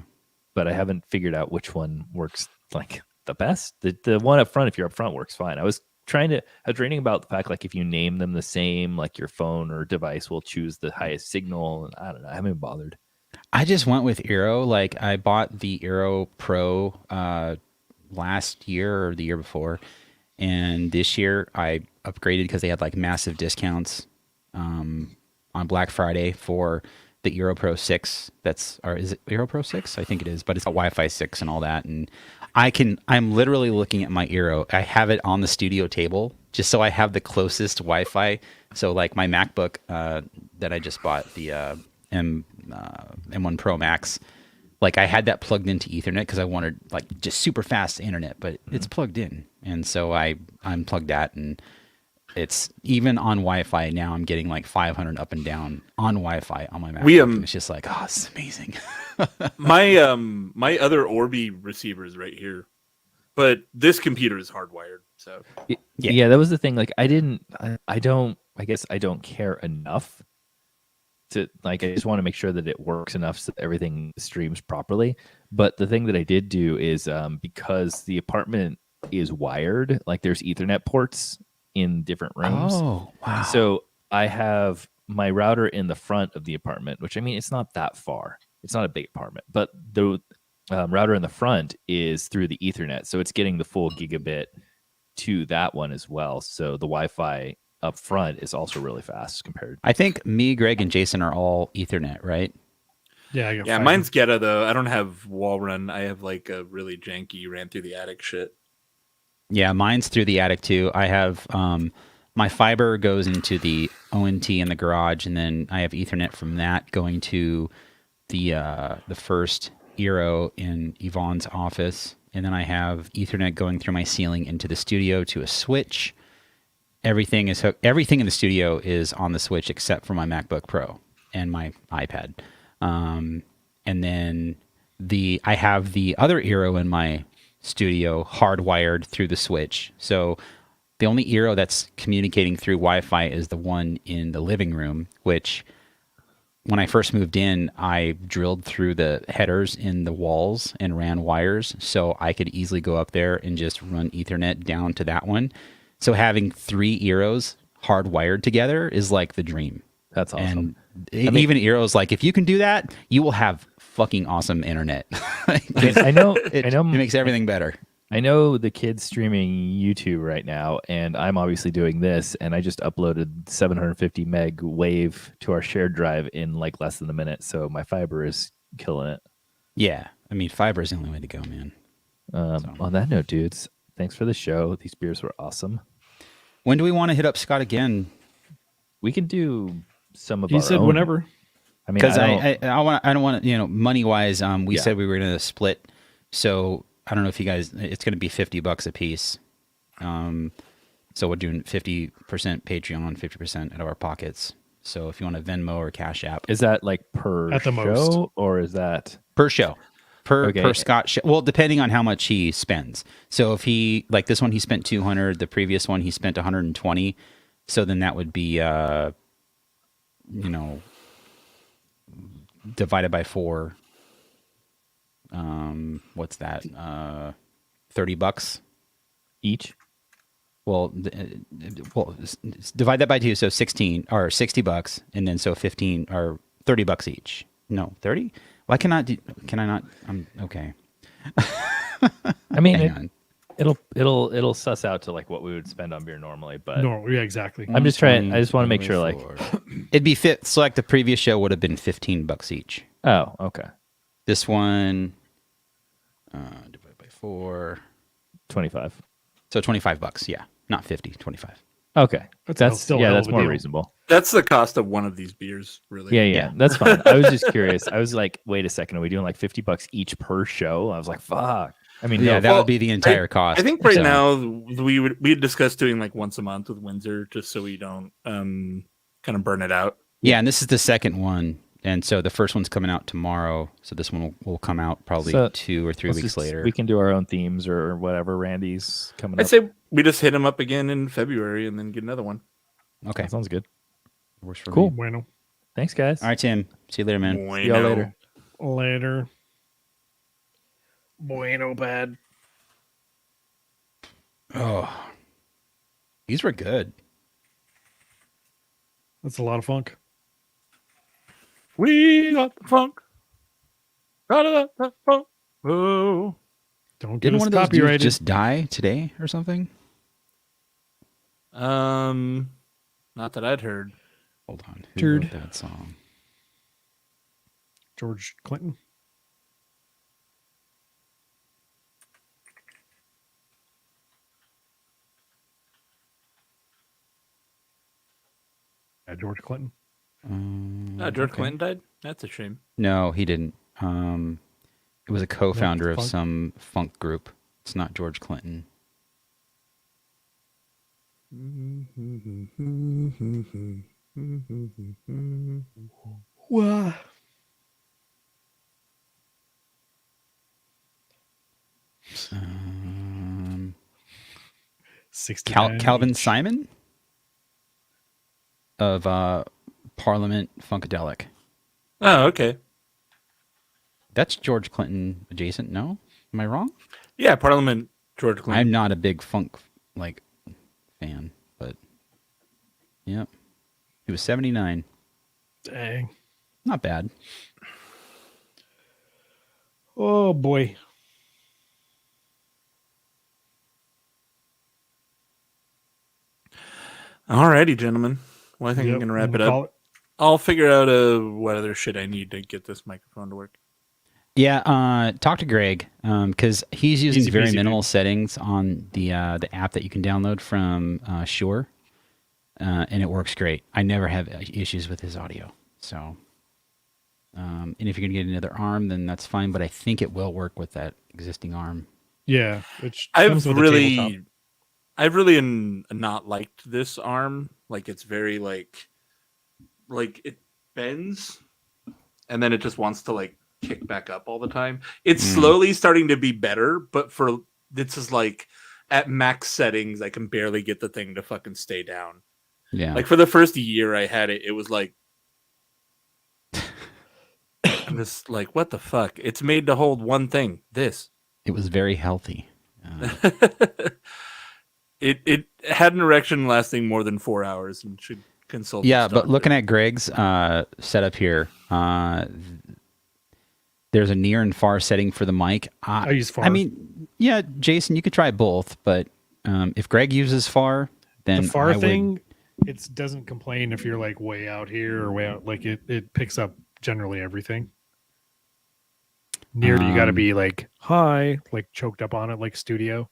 But I haven't figured out which one works like the best. The one up front, if you're up front, works fine. I was reading about the fact like if you name them the same, like your phone or device will choose the highest signal. And I don't know. I haven't bothered. I just went with Eero. Like I bought the Eero Pro last year or the year before, and this year I upgraded because they had like massive discounts on Black Friday for the Eero Pro 6. Is it Eero Pro 6? I think it is, but it's a Wi-Fi 6 and all that. And I'm literally looking at my Eero. I have it on the studio table just so I have the closest Wi-Fi. So like my MacBook that I just bought, the M1 Pro Max, like I had that plugged into Ethernet because I wanted like just super fast internet, but it's plugged in. And so I unplugged that, and it's even on Wi-Fi now. I'm getting like 500 up and down on Wi-Fi on my MacBook. And it's just like, oh, it's amazing. my other Orbi receiver is right here, but this computer is hardwired. So Yeah, that was the thing. Like I guess I don't care enough to like I just want to make sure that it works enough so that everything streams properly. But the thing that I did do is because the apartment is wired, like there's Ethernet ports in different rooms. Oh, wow. So I have my router in the front of the apartment, which I mean, it's not that far. It's not a big apartment, but the router in the front is through the Ethernet. So it's getting the full gigabit to that one as well. So the Wi-Fi up front is also really fast compared. I think me, Greg, and Jason are all Ethernet, right? Yeah, I got Yeah, fiber. mine's Geta though. I don't have wall run. I have like a really janky ran through the attic shit. Yeah, mine's through the attic too. I have my fiber goes into the ONT in the garage, and then I have Ethernet from that going to the first Eero in Yvonne's office, and then I have Ethernet going through my ceiling into the studio to a switch. Everything is everything in the studio is on the switch except for my MacBook Pro and my iPad. And then I have the other Eero in my studio hardwired through the switch. So the only Eero that's communicating through Wi-Fi is the one in the living room, which when I first moved in, I drilled through the headers in the walls and ran wires so I could easily go up there and just run Ethernet down to that one. So having 3 Eeros hardwired together is like the dream. That's awesome. And even Eero's like, if you can do that, you will have fucking awesome internet. I know It makes everything better. I know the kid's streaming YouTube right now, and I'm obviously doing this, and I just uploaded 750 meg wave to our shared drive in like less than a minute, so my fiber is killing it. Yeah. I mean, fiber is the only way to go, man. On that note, dudes, thanks for the show. These beers were awesome. When do we want to hit up Scott again? We can do some of He our said own. whenever. I mean, Because I I don't want to, money wise, we Yeah. said we were going to split. So I don't know if you guys, it's going to be $50 a piece. So we're doing 50% Patreon, 50% out of our pockets. So if you want to Venmo or Cash App is that like per At the show, most. or is that per show, per Okay. Scott show. Well, depending on how much he spends. So if he, like this one, he spent 200, the previous one, he spent 120. So then that would be, divided by 4. What's that? $30 each? Well, divide that by 2, so 16 or $60, and then so 15 or $30 each. No, 30. Why cannot? Can I not? I'm okay. I mean, Hang on. it'll suss out to like what we would spend on beer normally, but No, yeah, exactly. I'm just trying. I just want to make sure, like, It'd be fit. So like the previous show would have been $15 each. oh, okay, This one, divided by 4, 25. so $25. Yeah, not 50, 25. Okay, That's still a hell that's of a more deal. reasonable. That's the cost of one of these beers, really. Yeah, that's fine. I was just curious. I was like, wait a second, are we doing like $50 each per show? I was like, fuck. I mean, Yeah, no, that well, would be the entire cost. I think right So- now we had discussed doing like once a month with Windsor, just so we don't kind of burn it out. Yeah, and this is the second one. And so the first one's coming out tomorrow. So this one will come out probably So, 2 or 3 let's weeks just- later. we can do our own themes or whatever. Randy's coming I'd up. say we just hit him up again in February and then get another one. Okay. That sounds good. Works for Cool. me. Bueno. Thanks, guys. All right, Tim. See you later, man. Bueno. See y'all later. Later. Bueno, bad. Oh, these were good. That's a lot of funk. We got the funk. Got the funk. Oh. Don't get Didn't us one of those dudes copyrighted. just die today or something? Not that I'd heard. Hold on. Who Turd. wrote that song? George Clinton. Yeah, George Clinton. George Okay. Clinton died. That's a shame. No, he didn't. It was a co-founder of funk. some funk group. It's not George Clinton. Wow. Um, 69. Calvin Simon of Parliament Funkadelic. Oh, okay. That's George Clinton adjacent. No, am I wrong? Yeah, Parliament George Clinton. I'm not a big funk like fan, but yep, he was 79. Dang. Not bad. Oh boy. Alrighty, gentlemen. Well, I think Yep, I'm gonna wrap we'll it call up. I'll figure out what other shit I need to get this microphone to work. Yeah, talk to Greg because he's using Easy very peasy, minimal dude. settings on the app that you can download from Shure, and it works great. I never have issues with his audio. So, and if you're gonna get another arm, then that's fine. But I think it will work with that existing arm. Yeah, which I've comes with a tabletop. really not liked this arm. Like it's very like it bends, and then it just wants to like kick back up all the time. It's slowly starting to be better, but for this is like at max settings, I can barely get the thing to fucking stay down. Yeah, Like for the first year I had it, it was like I'm just like, what the fuck? It's made to hold one thing. This. it was very healthy. It had an erection lasting more than 4 hours and should consult. Yeah, but looking at Greg's setup here, there's a near and far setting for the mic. I use far. I mean, yeah, Jason, you could try both, but if Greg uses far, then the far I would- thing, it doesn't complain if you're like way out here or way out. Like it picks up generally everything. Near, you got to be like high, like choked up on it, like studio.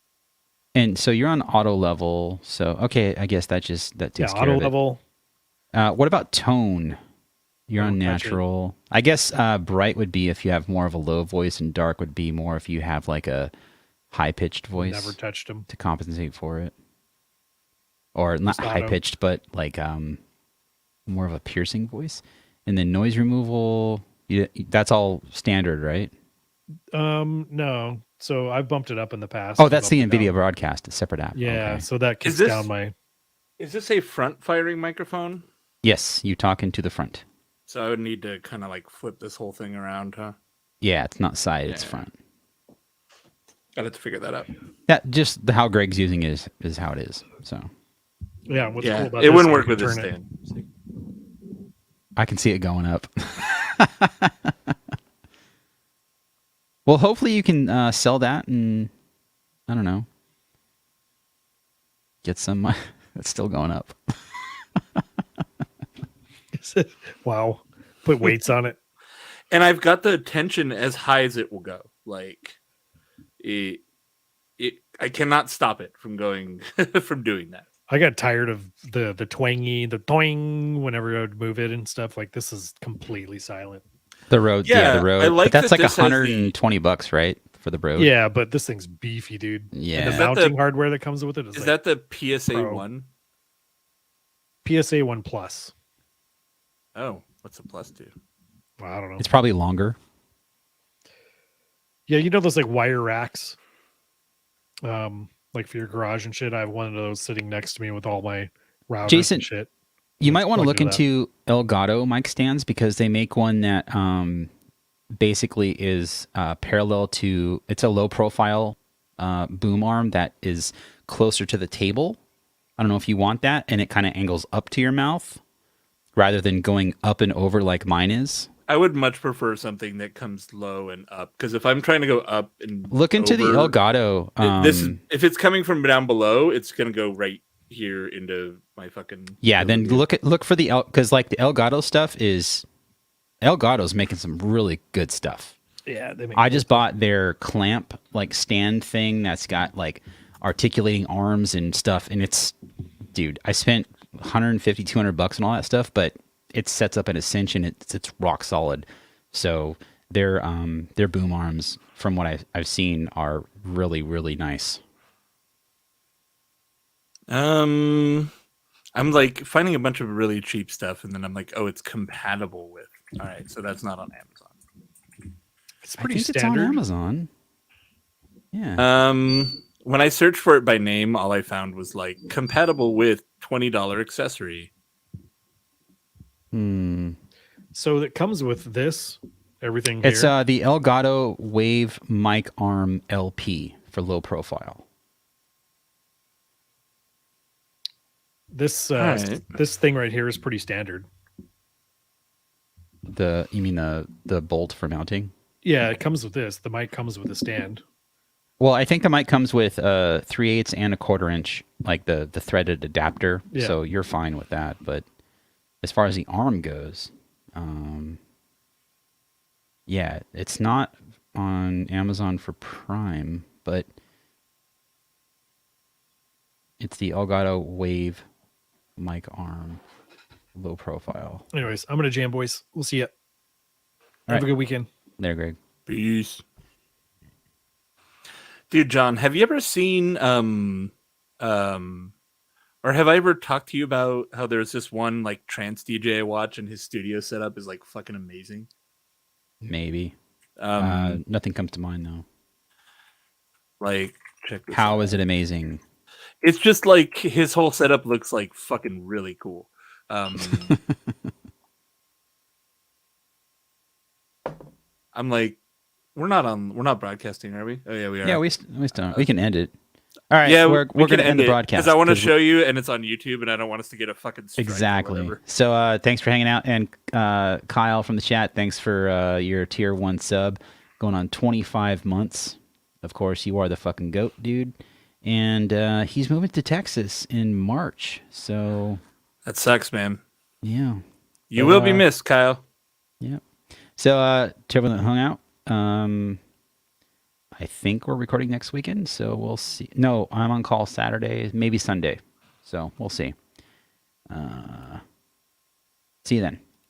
And so you're on auto level. So okay, I guess that takes care Auto of it. level. What about tone? You're on Don't touch it. natural. I guess bright would be if you have more of a low voice, and dark would be more if you have like a high pitched voice Never touched them. to compensate for it, or not Just auto. high pitched, but like more of a piercing voice. And then noise removal. That's all standard, right? No. So I've bumped it up in the past. Oh, that's the Bumped it NVIDIA down. broadcast, a separate app. Yeah, Okay. so that Is kicks this- down my. Is this a front firing microphone? Yes, you talk into the front. So I would need to kind of like flip this whole thing around, huh? Yeah, it's not side, it's Yeah. front. I'd have to figure that out. That just how Greg's using it is how it is. So Yeah, what's cool Yeah, about it this, wouldn't I work can with this turn it- stand. See? I can see it going up. Well, hopefully you can sell that and I don't know, get some. It's still going up. Wow. Put weights on it. And I've got the tension as high as it will go. Like I cannot stop it from going from doing that. I got tired of the twangy, the toing whenever I would move it and stuff. Like this is completely silent. The Rode, Yeah, the Rode. I like but that's that like this has the- $120, right, for the Rode? Yeah, but this thing's beefy, dude. Yeah. And Is the that the- mounting hardware that comes with it is Is like that the PSA Pro. 1? PSA 1 Plus. Oh, what's the plus do? Well, I don't know. It's probably longer. Yeah, you know those like wire racks, like for your garage and shit. I have one of those sitting next to me with all my routers Jason, and shit. You Let's might want to plug look into into Elgato mic stands because they make one that basically is parallel to. It's a low profile boom arm that is closer to the table. I don't know if you want that, and it kind of angles up to your mouth rather than going up and over like mine is. I would much prefer something that comes low and up because if I'm trying to go up and Look into the over, Elgato. this is, if it's coming from down below, it's gonna go right here into my fucking. Yeah, then look for the because like the Elgato stuff is Elgato's making some really good stuff. Yeah, they make I just bought their clamp like stand thing that's got like articulating arms and stuff, and it's, dude, I spent $150-$200 and all that stuff, but it sets up at a cinch and it's rock solid. So their boom arms, from what I've seen, are really, really nice. I'm like finding a bunch of really cheap stuff, and then I'm like, oh, it's compatible with. All right, so that's not on Amazon. It's I pretty think it's on standard. Amazon. Yeah. When I searched for it by name, all I found was like compatible with $20 accessory. So it comes with this, everything It's here. the Elgato Wave Mic Arm LP for low profile. Alright. This thing right here is pretty standard. You mean the bolt for mounting? Yeah, it comes with this. The mic comes with a stand. Well, I think the mic comes with 3/8 and a 1/4 inch, like the threaded adapter. Yeah. So you're fine with that. But as far as the arm goes, yeah, it's not on Amazon for Prime, but it's the Elgato Wave mic arm, low profile. Anyways, I'm gonna jam, boys. We'll see ya. All Have a right. good weekend. There, Greg. Peace. Dude, John, have you ever seen or have I ever talked to you about how there's this one like trance DJ I watch and his studio setup is like fucking amazing? Maybe. Um Nothing comes to mind though. like check this How out. is it amazing? It's just like his whole setup looks like fucking really cool. I'm like, we're not broadcasting, are we? Oh yeah, we are. Yeah, we still we can end it. All right, yeah, we're going to end the broadcast because I want to show you, and it's on YouTube, and I don't want us to get a fucking strike or exactly. whatever. So thanks for hanging out, and Kyle from the chat, thanks for your tier 1 sub, going on 25 months. Of course, you are the fucking goat, dude. And he's moving to Texas in March. So That sucks, man. yeah, You will be missed, Kyle. yeah. So to everyone that hung out, I think we're recording next weekend, so we'll see. No, I'm on call Saturday, maybe Sunday. So we'll see. See you then.